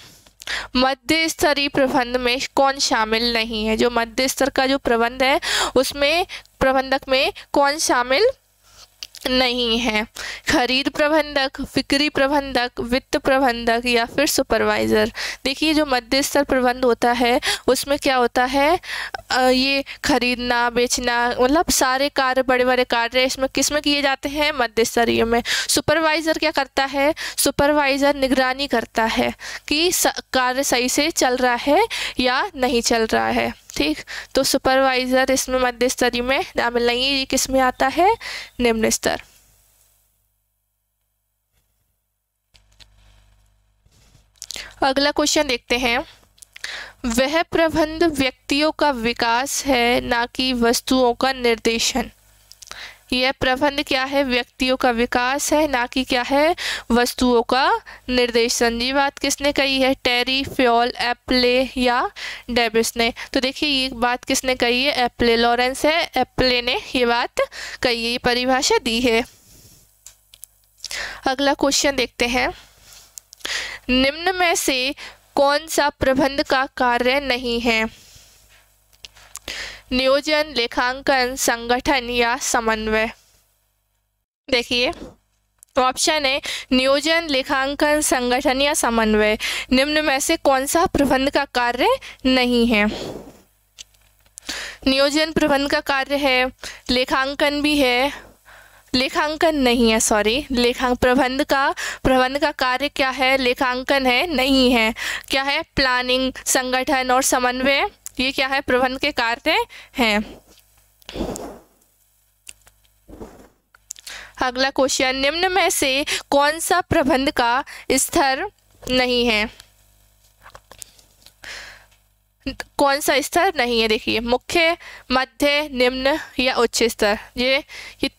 मध्य स्तरीय प्रबंध में कौन शामिल नहीं है। जो मध्य स्तर का जो प्रबंध है उसमें प्रबंधक में कौन शामिल नहीं है। खरीद प्रबंधक, बिक्री प्रबंधक, वित्त प्रबंधक या फिर सुपरवाइज़र। देखिए जो मध्य स्तर प्रबंध होता है उसमें क्या होता है, ये खरीदना बेचना मतलब सारे कार्य, बड़े बड़े कार्य इसमें किसमें किए जाते हैं, मध्य स्तरीय में। सुपरवाइज़र क्या करता है, सुपरवाइज़र निगरानी करता है कि कार्य सही से चल रहा है या नहीं चल रहा है। ठीक, तो सुपरवाइज़र इसमें मध्य स्तरीय में शामिल नहीं है, ये किस में आता है, निम्न स्तर। अगला क्वेश्चन देखते हैं। वह प्रबंध व्यक्तियों का विकास है ना कि वस्तुओं का निर्देशन। यह प्रबंध क्या है, व्यक्तियों का विकास है ना कि क्या है, वस्तुओं का निर्देशन। ये बात किसने कही है, टेरी, फ्योल, एप्ले या डेविस ने। तो देखिए ये बात किसने कही है, एप्ले, लॉरेंस है एप्ले ने ये बात कही है, ये परिभाषा दी है। अगला क्वेश्चन देखते हैं। निम्न में से कौन सा प्रबंध का कार्य नहीं है, नियोजन, लेखांकन, संगठन या समन्वय। देखिए ऑप्शन है नियोजन, लेखांकन, संगठन या समन्वय। निम्न में से कौन सा प्रबंध का कार्य नहीं है, नियोजन प्रबंध का कार्य है, लेखांकन भी है, लेखांकन नहीं है, सॉरी, प्रबंध का कार्य क्या है, लेखांकन है, नहीं है। क्या है, प्लानिंग, संगठन और समन्वय, ये क्या है, प्रबंध के कार्य हैं। अगला क्वेश्चन, निम्न में से कौन सा प्रबंध का स्तर नहीं है, कौन सा स्तर नहीं है। देखिए मुख्य, मध्य, निम्न या उच्च स्तर, ये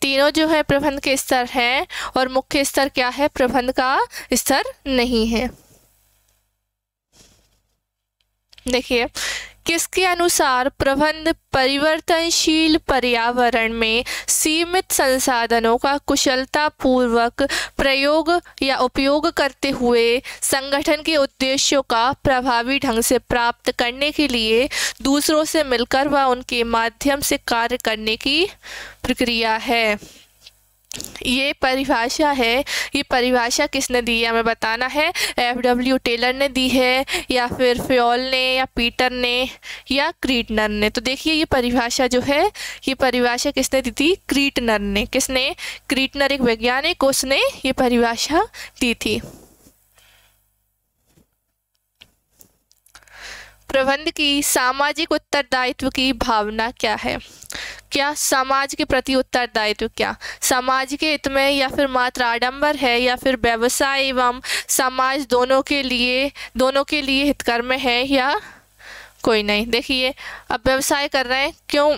तीनों जो है प्रबंध के स्तर हैं और मुख्य स्तर क्या है, प्रबंध का स्तर नहीं है। देखिए किसके अनुसार प्रबंध परिवर्तनशील पर्यावरण में सीमित संसाधनों का कुशलतापूर्वक प्रयोग या उपयोग करते हुए संगठन के उद्देश्यों का प्रभावी ढंग से प्राप्त करने के लिए दूसरों से मिलकर व उनके माध्यम से कार्य करने की प्रक्रिया है। ये परिभाषा है, ये परिभाषा किसने दी है हमें बताना है, F.W. टेलर ने दी है या फिर फ्योल ने या पीटर ने या क्रीटनर ने। तो देखिए ये परिभाषा जो है, ये परिभाषा किसने दी थी, क्रीटनर ने। किसने, क्रीटनर एक वैज्ञानिक, उसने ये परिभाषा दी थी। प्रबंध की सामाजिक उत्तरदायित्व की भावना क्या है, क्या समाज के प्रति उत्तरदायित्व, क्या समाज के हित में या फिर मात्र आडंबर है या फिर व्यवसाय एवं समाज दोनों के लिए हितकर में है या कोई नहीं। देखिए अब व्यवसाय कर रहे हैं, क्यों,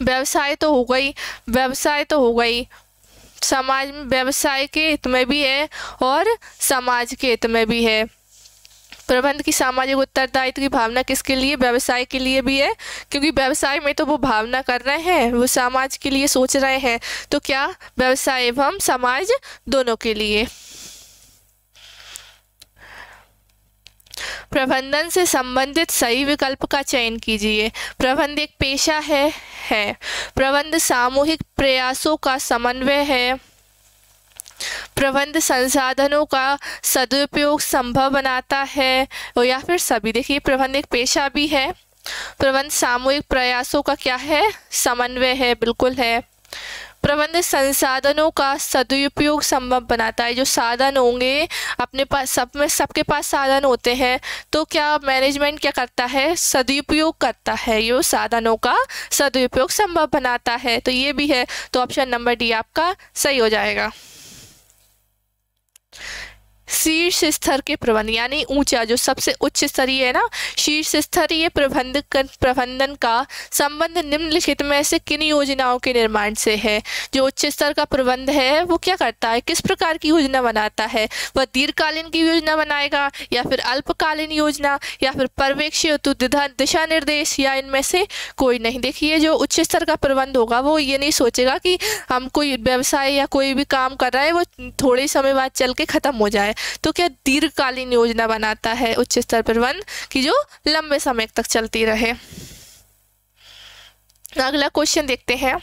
व्यवसाय तो हो गई, समाज में व्यवसाय के हित में भी है और समाज के हित में भी है। प्रबंध की सामाजिक उत्तरदायित्व की भावना किसके लिए, व्यवसाय के लिए भी है, क्योंकि व्यवसाय में तो वो भावना कर रहे हैं, वो समाज के लिए सोच रहे हैं, तो क्या व्यवसाय एवं समाज दोनों के लिए। प्रबंधन से संबंधित सही विकल्प का चयन कीजिए। प्रबंध एक पेशा है। प्रबंध सामूहिक प्रयासों का समन्वय है। प्रबंध संसाधनों का सदुपयोग संभव बनाता है और या फिर सभी। देखिए प्रबंध एक पेशा भी है, प्रबंध सामूहिक प्रयासों का क्या है, समन्वय है, बिल्कुल है। प्रबंध संसाधनों का सदुपयोग संभव बनाता है। जो साधन होंगे अपने पास, सबके पास साधन होते हैं, तो क्या मैनेजमेंट क्या करता है, सदुपयोग करता है, ये साधनों का सदुपयोग संभव बनाता है। तो ये भी है, तो ऑप्शन नंबर डी आपका सही हो जाएगा। शीर्ष स्तर के प्रबंध यानी ऊंचा, जो सबसे उच्च स्तरीय है ना, शीर्ष स्तरीय प्रबंधन का संबंध निम्नलिखित में से किन योजनाओं के निर्माण से है। जो उच्च स्तर का प्रबंध है वो क्या करता है, किस प्रकार की योजना बनाता है, वह दीर्घकालीन की योजना बनाएगा या फिर अल्पकालीन योजना या फिर पर्यवेक्षी दिशा निर्देश या इनमें से कोई नहीं। देखिए जो उच्च स्तर का प्रबंध होगा वो ये नहीं सोचेगा कि हम कोई व्यवसाय या कोई भी काम कर रहा है वो थोड़े समय बाद चल के खत्म हो जाए, तो क्या दीर्घकालीन योजना बनाता है उच्च स्तर प्रबंध की जो लंबे समय तक चलती रहे। अगला क्वेश्चन देखते हैं।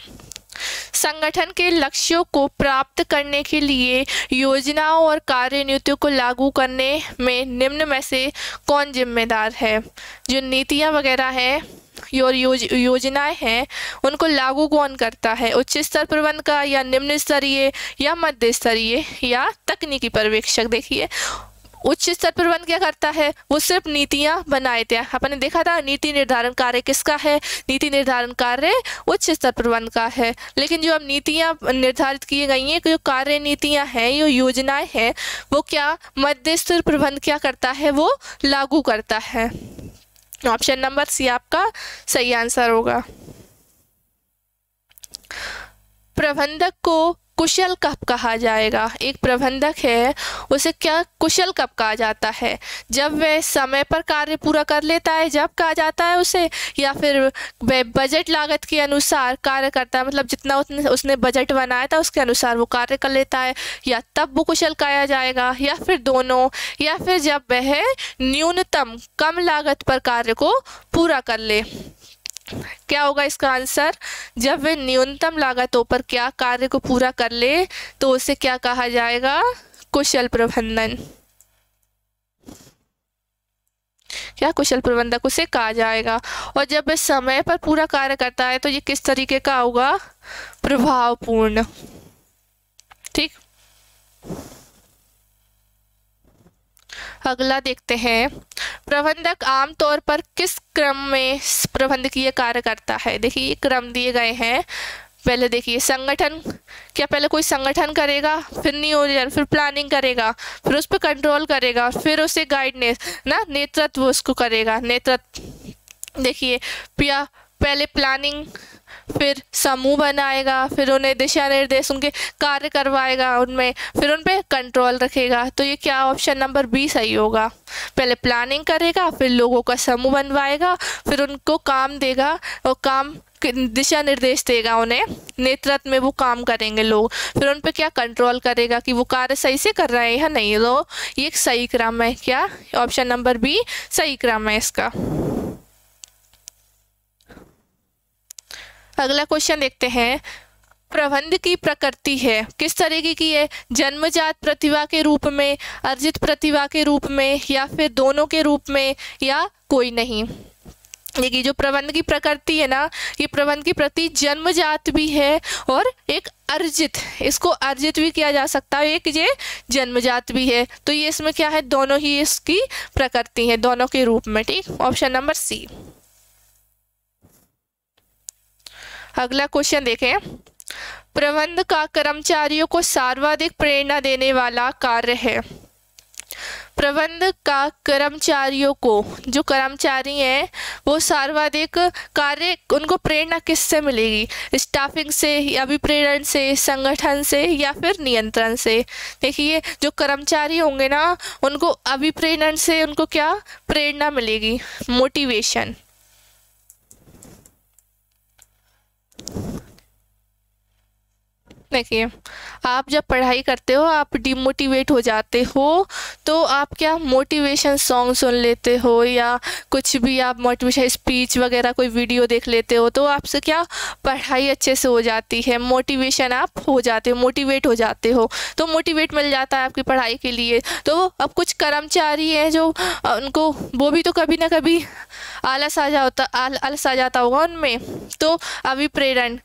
संगठन के लक्ष्यों को प्राप्त करने के लिए योजनाओं और कार्यनीतियों को लागू करने में निम्न में से कौन जिम्मेदार है? जो नीतियाँ वगैरह हैं और योजनाएं हैं उनको लागू कौन करता है? उच्च स्तर प्रबंधन का, या निम्न स्तरीय, या मध्य स्तरीय, या तकनीकी पर्यवेक्षक? देखिए उच्च स्तर प्रबंधन क्या करता है, वो सिर्फ नीतियां बनाए थे। अपन ने देखा था नीति निर्धारण कार्य किसका है, नीति निर्धारण कार्य उच्च स्तर प्रबंधन का है। लेकिन जो अब नीतियां निर्धारित की गई हैं, जो कार्य नीतियां हैं, जो योजनाएं हैं, वो क्या मध्य स्तर प्रबंधन क्या करता है, वो लागू करता है। ऑप्शन नंबर सी आपका सही आंसर होगा। प्रबंधक को कुशल कब कहा जाएगा? एक प्रबंधक है उसे क्या कुशल कब कहा जाता है? जब वह समय पर कार्य पूरा कर लेता है, जब कहा जाता है उसे, या फिर वह बजट लागत के अनुसार कार्य करता है, मतलब जितना उसने बजट बनाया था उसके अनुसार वो कार्य कर लेता है, या तब वो कुशल कहा जाएगा, या फिर दोनों, या फिर जब वह न्यूनतम कम लागत पर कार्य को पूरा कर ले? क्या होगा इसका आंसर? जब वे न्यूनतम लागतों पर क्या कार्य को पूरा कर ले तो उसे क्या कहा जाएगा? कुशल प्रबंधन। क्या कुशल प्रबंधक उसे कहा जाएगा। और जब वह समय पर पूरा कार्य करता है तो ये किस तरीके का होगा? प्रभावपूर्ण। ठीक, अगला देखते हैं, प्रबंधक आमतौर पर किस क्रम में प्रबंधकीय कार्य करता है? देखिए ये क्रम दिए गए हैं। पहले देखिए संगठन, क्या पहले कोई संगठन करेगा, फिर नियोजन, फिर प्लानिंग करेगा, फिर उस पर कंट्रोल करेगा, फिर उसे गाइडेंस ना नेतृत्व उसको करेगा। नेतृत्व देखिए पहले प्लानिंग, फिर समूह बनाएगा, फिर उन्हें दिशा निर्देश उनके कार्य करवाएगा उनमें, फिर उन पे कंट्रोल रखेगा। तो ये क्या ऑप्शन नंबर बी सही होगा। पहले प्लानिंग करेगा, फिर लोगों का समूह बनवाएगा, फिर उनको काम देगा और काम दिशा निर्देश देगा उन्हें, नेतृत्व में वो काम करेंगे लोग, फिर उन पे क्या कंट्रोल करेगा कि वो कार्य सही से कर रहे हैं या नहीं। तो ये एक सही क्रम है। क्या ऑप्शन नंबर बी सही क्रम है इसका। अगला क्वेश्चन देखते हैं, प्रबंध की प्रकृति है किस तरीके की है? जन्मजात प्रतिभा के रूप में, अर्जित प्रतिभा के रूप में, या फिर दोनों के रूप में, या कोई नहीं? देखिए जो प्रबंध की प्रकृति है ना, ये प्रबंध की प्रति जन्मजात भी है और एक अर्जित, इसको अर्जित भी किया जा सकता है, एक ये जन्मजात भी है। तो ये इसमें क्या है? दोनों ही इसकी प्रकृति है, दोनों के रूप में। ठीक, ऑप्शन नंबर सी। अगला क्वेश्चन देखें, प्रबंध का कर्मचारियों को सर्वाधिक प्रेरणा देने वाला कार्य है। प्रबंध का कर्मचारियों को, जो कर्मचारी हैं वो सर्वाधिक कार्य, उनको प्रेरणा किससे मिलेगी? स्टाफिंग से, अभिप्रेरण से, संगठन से, या फिर नियंत्रण से? देखिए जो कर्मचारी होंगे ना उनको अभिप्रेरण से उनको क्या प्रेरणा मिलेगी? मोटिवेशन। देखिए आप जब पढ़ाई करते हो आप डिमोटिवेट हो जाते हो तो आप क्या मोटिवेशन सॉन्ग सुन लेते हो या कुछ भी आप मोटिवेशन स्पीच वगैरह कोई वीडियो देख लेते हो तो आपसे क्या पढ़ाई अच्छे से हो जाती है, मोटिवेशन आप हो जाते हो, मोटिवेट हो जाते हो, तो मोटिवेट मिल जाता है आपकी पढ़ाई के लिए। तो अब कुछ कर्मचारी हैं जो उनको वो भी तो कभी ना कभी आलस आ जाता होगा उनमें। तो अभिप्रेरण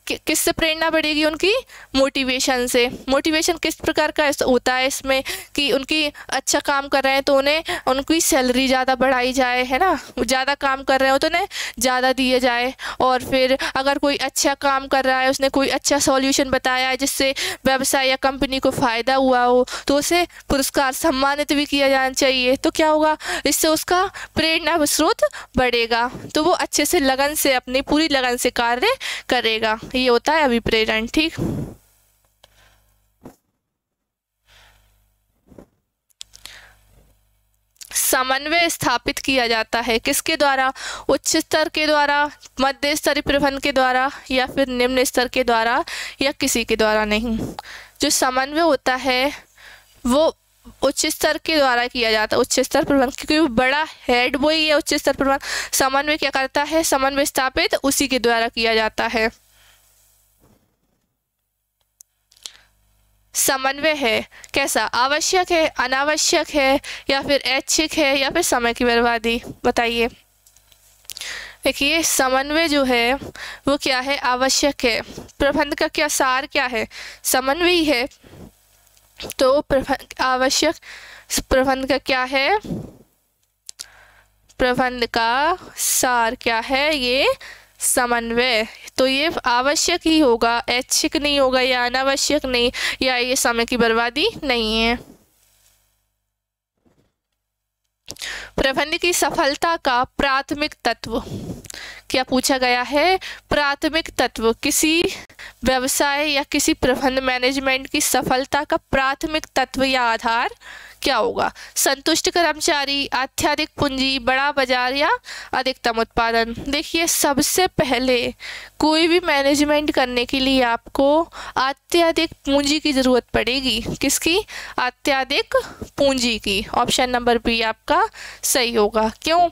किससे प्रेरणा बढ़ेगी? उनकी मोटिवेशन से। मोटिवेशन किस प्रकार का होता है इसमें कि उनकी अच्छा काम कर रहे हैं तो उन्हें उनकी सैलरी ज़्यादा बढ़ाई जाए, है ना, ज़्यादा काम कर रहे हो तो उन्हें ज़्यादा दिए जाए। और फिर अगर कोई अच्छा काम कर रहा है, उसने कोई अच्छा सॉल्यूशन बताया है जिससे व्यवसाय या कंपनी को फ़ायदा हुआ हो तो उसे पुरस्कार सम्मानित भी किया जाना चाहिए। तो क्या होगा? इससे उसका प्रेरणा स्रोत बढ़ेगा, तो वो अच्छे से लगन से, अपनी पूरी लगन से कार्य करेगा। ये होता है अभिप्रेरण। ठीक, समन्वय स्थापित किया जाता है किसके द्वारा? उच्च स्तर के द्वारा, मध्य स्तरीय प्रबंधन के द्वारा, या फिर निम्न स्तर के द्वारा, या किसी के द्वारा नहीं। जो समन्वय होता है वो उच्च स्तर के द्वारा किया जाता है, उच्च स्तर प्रबंधन, क्योंकि बड़ा हेड वही है उच्च स्तर प्रबंधन। समन्वय क्या करता है? समन्वय स्थापित उसी के द्वारा किया जाता है। समन्वय है कैसा, आवश्यक है, अनावश्यक है, या फिर ऐच्छिक है, या फिर समय की बर्बादी, बताइए। देखिए समन्वय जो है वो क्या है, आवश्यक है। प्रबंध का क्या सार क्या है, समन्वय ही है। तो आवश्यक प्रबंध का क्या है, प्रबंध का सार क्या है, ये समन्वय। तो ये आवश्यक ही होगा, ऐच्छिक नहीं होगा, या अनावश्यक नहीं, या ये समय की बर्बादी नहीं है। प्रबंध की सफलता का प्राथमिक तत्व क्या पूछा गया है, प्राथमिक तत्व किसी व्यवसाय या किसी प्रबंध मैनेजमेंट की सफलता का प्राथमिक तत्व या आधार क्या होगा, संतुष्ट कर्मचारी, अत्यधिक पूंजी, बड़ा बाजार, या अधिकतम उत्पादन। देखिए सबसे पहले कोई भी मैनेजमेंट करने के लिए आपको अत्यधिक पूंजी की जरूरत पड़ेगी, किसकी, अत्यधिक पूंजी की। ऑप्शन नंबर बी आपका सही होगा। क्यों,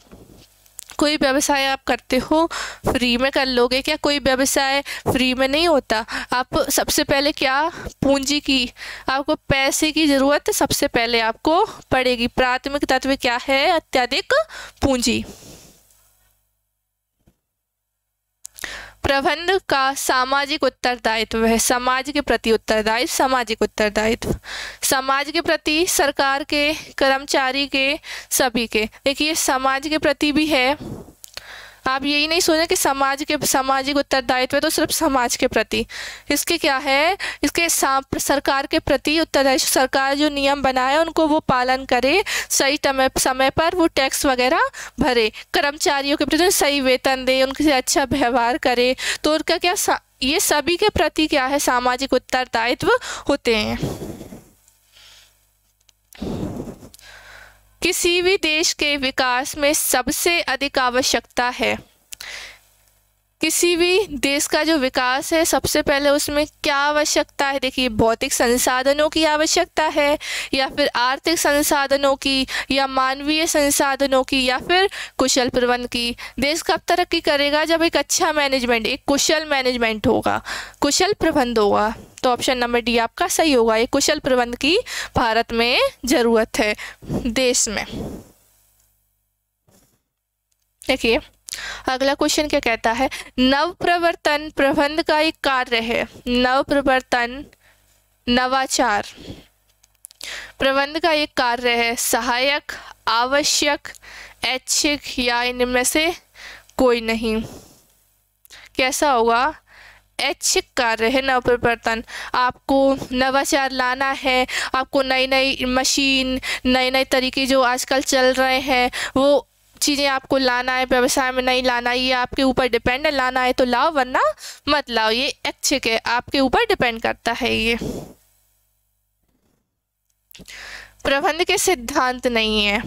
कोई व्यवसाय आप करते हो फ्री में कर लोगे क्या, कोई व्यवसाय फ्री में नहीं होता। आप सबसे पहले क्या, पूंजी की, आपको पैसे की जरूरत सबसे पहले आपको पड़ेगी। प्राथमिक तत्व क्या है, अत्यधिक पूंजी। प्रबंध का सामाजिक उत्तरदायित्व है, समाज के प्रति उत्तरदायित्व, सामाजिक उत्तरदायित्व, समाज के प्रति, सरकार के, कर्मचारी के, सभी के। देखिए समाज के प्रति भी है, आप यही नहीं सोचें कि समाज के सामाजिक उत्तरदायित्व है तो सिर्फ समाज के प्रति, इसके क्या है, इसके सरकार के प्रति उत्तरदायित्व, सरकार जो नियम बनाए उनको वो पालन करे, सही समय पर वो टैक्स वगैरह भरे, कर्मचारियों के प्रति सही वेतन दे, उनसे अच्छा व्यवहार करे। तो उनका क्या, ये सभी के प्रति क्या है, सामाजिक उत्तरदायित्व होते हैं। किसी भी देश के विकास में सबसे अधिक आवश्यकता है, किसी भी देश का जो विकास है सबसे पहले उसमें क्या आवश्यकता है, देखिए भौतिक संसाधनों की आवश्यकता है, या फिर आर्थिक संसाधनों की, या मानवीय संसाधनों की, या फिर कुशल प्रबंध की। देश कब तरक्की करेगा, जब एक अच्छा मैनेजमेंट, एक कुशल मैनेजमेंट होगा, कुशल प्रबंध होगा। तो ऑप्शन नंबर डी आपका सही होगा, ये कुशल प्रबंध की भारत में जरूरत है, देश में। देखिए अगला क्वेश्चन क्या कहता है, नव प्रवर्तन प्रबंध का एक कार्य है, नव प्रवर्तन, नवाचार प्रबंध का एक कार्य है, सहायक, आवश्यक, ऐच्छिक, या इनमें से कोई नहीं। कैसा होगा, ऐच्छिक कार्य है नव प्रवर्तन। आपको नवाचार लाना है, आपको नई नई मशीन, नए नए तरीके जो आजकल चल रहे हैं वो चीज़ें आपको लाना है, व्यवसाय में नहीं लाना, ये आपके ऊपर डिपेंड है, लाना है तो लाओ वरना मत लाओ, ये ऐच्छिक है, आपके ऊपर डिपेंड करता है। ये प्रबंध के सिद्धांत नहीं है,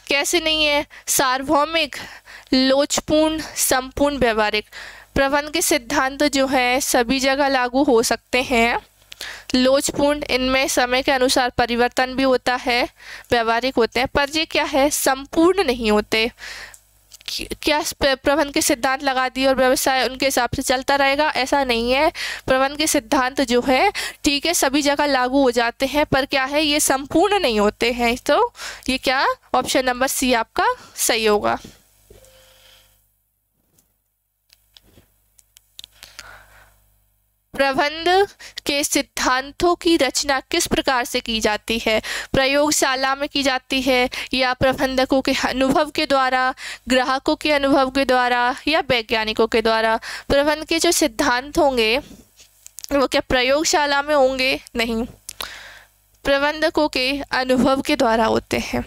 कैसे नहीं है, सार्वभौमिक, लोचपूर्ण, संपूर्ण, व्यवहारिक। प्रबंध के सिद्धांत जो है सभी जगह लागू हो सकते हैं, लोचपूर्ण, इनमें समय के अनुसार परिवर्तन भी होता है, व्यवहारिक होते हैं, पर ये क्या है, संपूर्ण नहीं होते। क्या प्रबंध के सिद्धांत लगा दिए और व्यवसाय उनके हिसाब से चलता रहेगा, ऐसा नहीं है। प्रबंध के सिद्धांत जो है ठीक है सभी जगह लागू हो जाते हैं, पर क्या है, ये संपूर्ण नहीं होते हैं। तो ये क्या, ऑप्शन नंबर सी आपका सही होगा। प्रबंध के सिद्धांतों की रचना किस प्रकार से की जाती है, प्रयोगशाला में की जाती है, या प्रबंधकों के अनुभव के द्वारा, ग्राहकों के अनुभव के द्वारा, या वैज्ञानिकों के द्वारा। प्रबंध के जो सिद्धांत होंगे वो क्या प्रयोगशाला में होंगे, नहीं, प्रबंधकों के अनुभव के द्वारा होते हैं।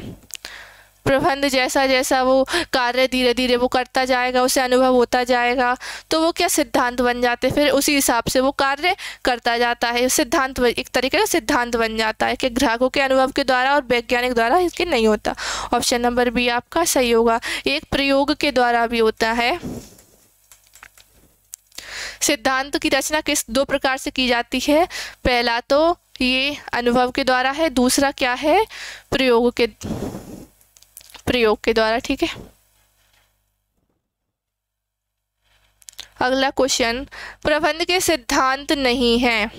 प्रबंध जैसा जैसा वो कार्य धीरे धीरे वो करता जाएगा, उसे अनुभव होता जाएगा, तो वो क्या सिद्धांत बन जाते हैं, फिर उसी हिसाब से वो कार्य करता जाता है, सिद्धांत एक तरीके का सिद्धांत बन जाता है कि ग्राहकों के अनुभव के द्वारा और वैज्ञानिक द्वारा इसके नहीं होता। ऑप्शन नंबर बी आपका सही होगा, एक प्रयोग के द्वारा भी होता है। सिद्धांत की रचना किस दो प्रकार से की जाती है, पहला तो ये अनुभव के द्वारा है, दूसरा क्या है, प्रयोग के द्वारा। ठीक है, अगला क्वेश्चन, प्रबंध के सिद्धांत नहीं है,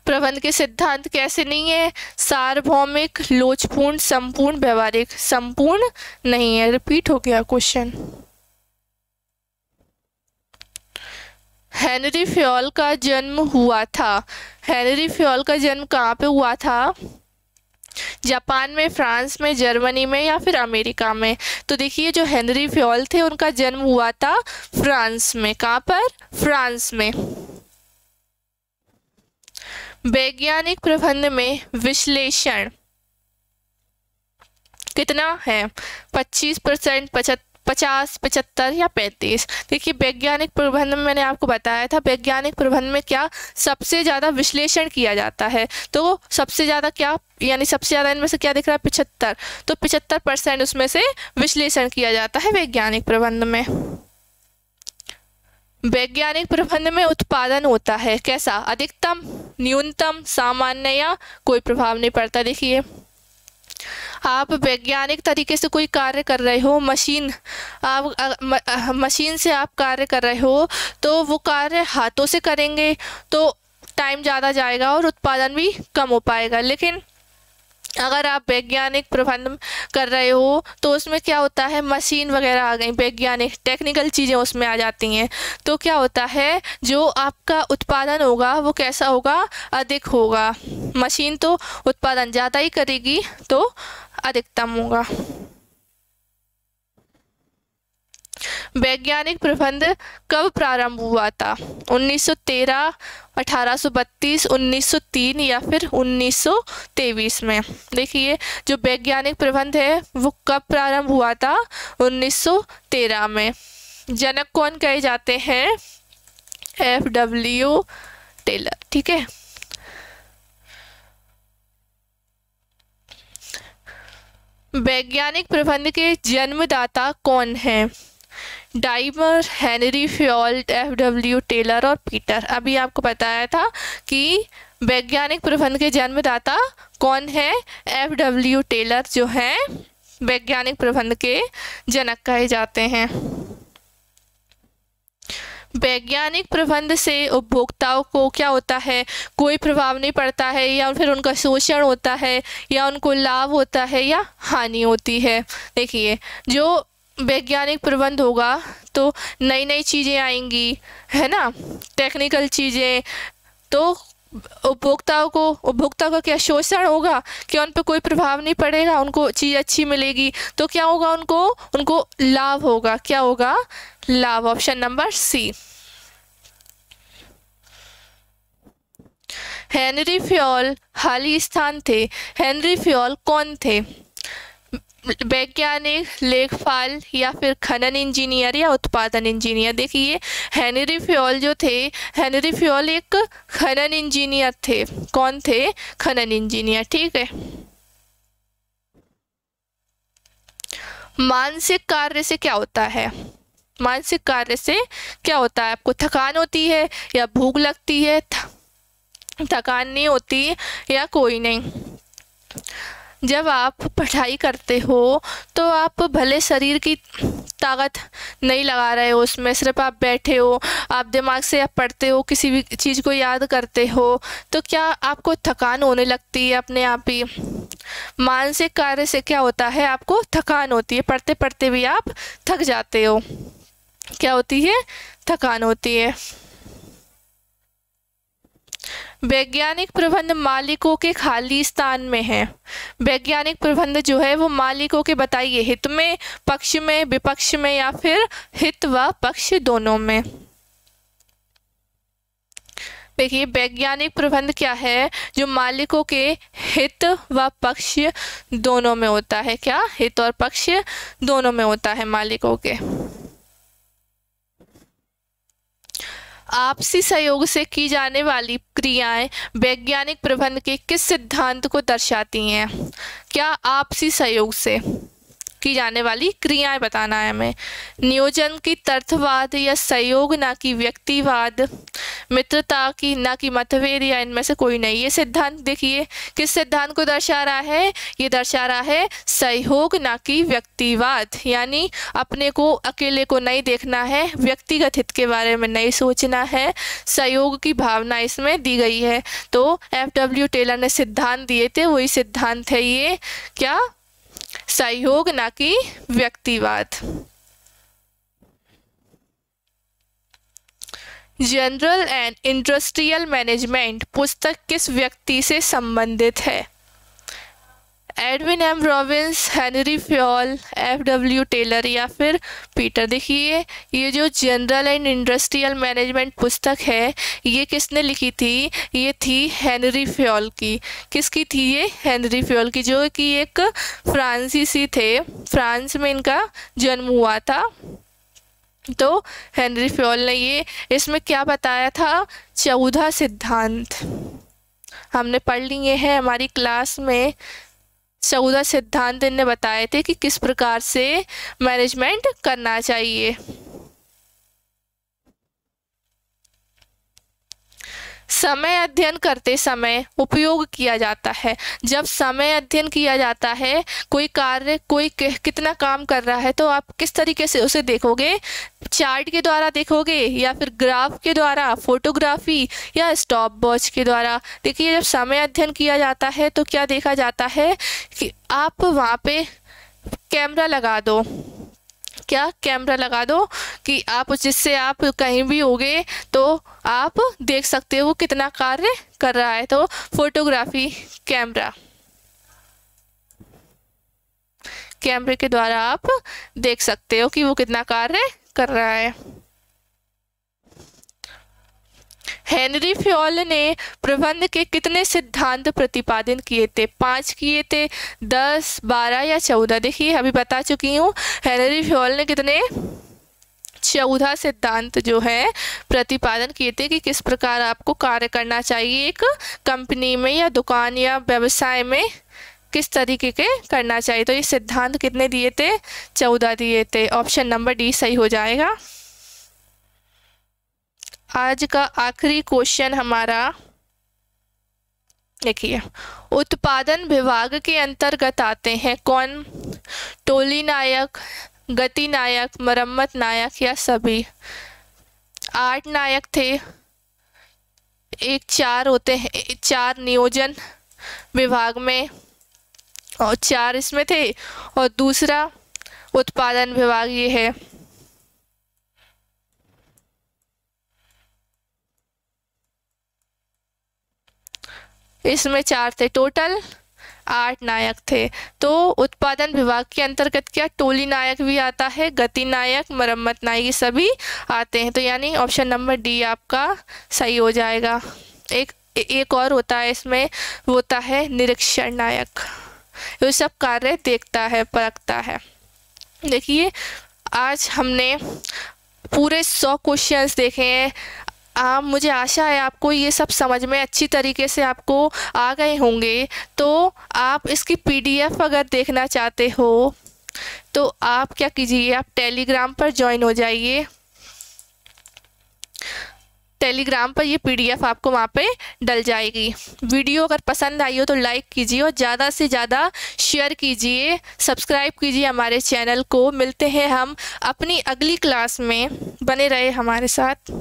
प्रबंध के सिद्धांत कैसे नहीं है? सार्वभौमिक, लोचपूर्ण, संपूर्ण, व्यवहारिक। संपूर्ण नहीं है। रिपीट हो गया क्वेश्चन। हेनरी फ्योल का जन्म हुआ था। हेनरी फ्योल का जन्म कहाँ पे हुआ था? जापान में, फ्रांस में, जर्मनी में या फिर अमेरिका में? तो देखिए जो हेनरी फ्योल थे उनका जन्म हुआ था फ्रांस में। कहाँ पर? फ्रांस में। वैज्ञानिक प्रबंध में विश्लेषण कितना है? 25%, 50, 75 या 35? देखिए वैज्ञानिक प्रबंध में मैंने आपको बताया था, वैज्ञानिक प्रबंध में क्या सबसे ज़्यादा विश्लेषण किया जाता है। तो सबसे ज़्यादा क्या, यानी सबसे ज़्यादा इनमें से क्या दिख रहा है? 75। तो 75% उसमें से विश्लेषण किया जाता है वैज्ञानिक प्रबंध में। वैज्ञानिक प्रबंध में उत्पादन होता है कैसा? अधिकतम, न्यूनतम, सामान्य या कोई प्रभाव नहीं पड़ता। देखिए आप वैज्ञानिक तरीके से कोई कार्य कर रहे हो, मशीन से आप कार्य कर रहे हो, तो वो कार्य हाथों से करेंगे तो टाइम ज़्यादा जाएगा और उत्पादन भी कम हो पाएगा। लेकिन अगर आप वैज्ञानिक प्रबंध कर रहे हो तो उसमें क्या होता है? मशीन वगैरह आ गई, वैज्ञानिक टेक्निकल चीज़ें उसमें आ जाती हैं। तो क्या होता है, जो आपका उत्पादन होगा वो कैसा होगा? अधिक होगा। मशीन तो उत्पादन ज़्यादा ही करेगी तो अधिकतम होगा। वैज्ञानिक प्रबंध कब प्रारंभ हुआ था? 1913, 1832, 1903 या फिर 1923 में? देखिए जो वैज्ञानिक प्रबंध है वो कब प्रारंभ हुआ था? 1913 में। जनक कौन कहे जाते हैं? FW Taylor. ठीक है। वैज्ञानिक प्रबंध के जन्मदाता कौन है? डाइमर, हेनरी फ्योल, FW टेलर और पीटर। अभी आपको बताया था कि वैज्ञानिक प्रबंध के जन्मदाता कौन है? FW टेलर जो हैं वैज्ञानिक प्रबंध के जनक कहे जाते हैं। वैज्ञानिक प्रबंध से उपभोक्ताओं को क्या होता है? कोई प्रभाव नहीं पड़ता है, या फिर उनका शोषण होता है, या उनको लाभ होता है, या हानि होती है। देखिए जो वैज्ञानिक प्रबंध होगा तो नई नई चीज़ें आएंगी, है ना, टेक्निकल चीज़ें। तो उपभोक्ता का क्या शोषण होगा? क्या उन पर कोई प्रभाव नहीं पड़ेगा, उनको चीज़ अच्छी मिलेगी। तो क्या होगा? उनको लाभ होगा। क्या होगा? लाभ। Option number C. Henri Fayol खालिस्तान थे। हेनरी फ्योल कौन थे? वैज्ञानिक, लेखपाल या फिर खनन इंजीनियर या उत्पादन इंजीनियर? देखिए हेनरी फ्योल जो थे, हेनरी फ्योल एक खनन इंजीनियर थे। कौन थे? खनन इंजीनियर। ठीक है। मानसिक कार्य से क्या होता है? मानसिक कार्य से क्या होता है? आपको थकान होती है या भूख लगती है? थकान नहीं होती या कोई नहीं। जब आप पढ़ाई करते हो तो आप भले शरीर की ताकत नहीं लगा रहे हो उसमें, सिर्फ आप बैठे हो, आप दिमाग से आप पढ़ते हो, किसी भी चीज़ को याद करते हो, तो क्या आपको थकान होने लगती है अपने आप ही? मानसिक कार्य से क्या होता है? आपको थकान होती है, पढ़ते पढ़ते भी आप थक जाते हो। क्या होती है? थकान होती है। वैज्ञानिक प्रबंध मालिकों के खालिस्तान में है। वैज्ञानिक प्रबंध जो है वो मालिकों के, बताइए, हित में, पक्ष में, विपक्ष में या फिर हित व पक्ष दोनों में? देखिए वैज्ञानिक प्रबंध क्या है? जो मालिकों के हित व पक्ष दोनों में होता है। क्या? हित और पक्ष दोनों में होता है मालिकों के। आपसी सहयोग से की जाने वाली क्रियाएं वैज्ञानिक प्रबंध के किस सिद्धांत को दर्शाती हैं? क्या आपसी सहयोग से की जाने वाली क्रियाएं बताना है हमें। नियोजन की तर्थवाद या सहयोग ना कि व्यक्तिवाद, मित्रता की ना कि मतभेद, या इनमें से कोई नहीं। ये सिद्धांत देखिए किस सिद्धांत को दर्शा रहा है, ये दर्शा रहा है सहयोग ना कि व्यक्तिवाद, यानी अपने को अकेले को नहीं देखना है, व्यक्तिगत हित के बारे में नहीं सोचना है, सहयोग की भावना इसमें दी गई है। तो F.W. टेलर ने सिद्धांत दिए थे, वही सिद्धांत है ये, क्या, सहयोग ना कि व्यक्तिवाद। जनरल एंड इंडस्ट्रियल मैनेजमेंट पुस्तक किस व्यक्ति से संबंधित है? Edwin M Robbins, Henry Fayol, F.W. Taylor या फिर पीटर। देखिए ये जो जनरल एंड इंडस्ट्रियल मैनेजमेंट पुस्तक है ये किसने लिखी थी? ये थी हेनरी फ्योल की। किसकी थी ये? हेनरी फ्योल की, जो कि एक फ्रांसीसी थे, फ्रांस में इनका जन्म हुआ था। तो हेनरी फ्योल ने ये इसमें क्या बताया था? 14 सिद्धांत हमने पढ़ लिए हैं हमारी क्लास में। 14 सिद्धांत इनने बताए थे कि किस प्रकार से मैनेजमेंट करना चाहिए। समय अध्ययन करते समय उपयोग किया जाता है। जब समय अध्ययन किया जाता है, कोई कार्य कोई कितना काम कर रहा है, तो आप किस तरीके से उसे देखोगे? चार्ट के द्वारा देखोगे या फिर ग्राफ के द्वारा, फोटोग्राफी या स्टॉप वॉच के द्वारा? देखिए जब समय अध्ययन किया जाता है तो क्या देखा जाता है कि आप वहाँ पे कैमरा लगा दो, क्या कैमरा लगा दो कि आप जिससे आप कहीं भी होगे तो आप देख सकते हो वो कितना कार्य कर रहा है। तो फोटोग्राफी, कैमरे के द्वारा आप देख सकते हो कि वो कितना कार्य कर रहा है। हेनरी फ्योल ने प्रबंध के कितने सिद्धांत प्रतिपादन किए थे? 5 किए थे, 10, 12 या 14? देखिए अभी बता चुकी हूँ, हेनरी फ्योल ने कितने? 14 सिद्धांत जो है प्रतिपादन किए थे कि किस प्रकार आपको कार्य करना चाहिए एक कंपनी में या दुकान या व्यवसाय में, किस तरीके के करना चाहिए। तो ये सिद्धांत कितने दिए थे? 14 दिए थे। ऑप्शन नंबर डी सही हो जाएगा। आज का आखिरी क्वेश्चन हमारा देखिए, उत्पादन विभाग के अंतर्गत आते हैं कौन? टोली नायक, गति नायक, मरम्मत नायक या सभी? 8 नायक थे, एक 4 होते हैं, 4 नियोजन विभाग में और 4 इसमें थे, और दूसरा उत्पादन विभाग ये है। इसमें 4 थे, टोटल 8 नायक थे। तो उत्पादन विभाग के अंतर्गत क्या टोली नायक भी आता है, गति नायक, मरम्मत नायक, ये सभी आते हैं। तो यानी ऑप्शन नंबर डी आपका सही हो जाएगा। एक और होता है इसमें, वो होता है निरीक्षण नायक, वो सब कार्य देखता है, परखता है। देखिए आज हमने पूरे 100 क्वेश्चंस देखे हैं। मुझे आशा है आपको ये सब समझ में अच्छी तरीके से आपको आ गए होंगे। तो आप इसकी PDF अगर देखना चाहते हो तो आप क्या कीजिए, आप टेलीग्राम पर ज्वाइन हो जाइए। टेलीग्राम पर ये PDF आपको वहाँ पे डल जाएगी। वीडियो अगर पसंद आई हो तो लाइक कीजिए और ज़्यादा से ज़्यादा शेयर कीजिए, सब्सक्राइब कीजिए हमारे चैनल को। मिलते हैं हम अपनी अगली क्लास में, बने रहे हमारे साथ।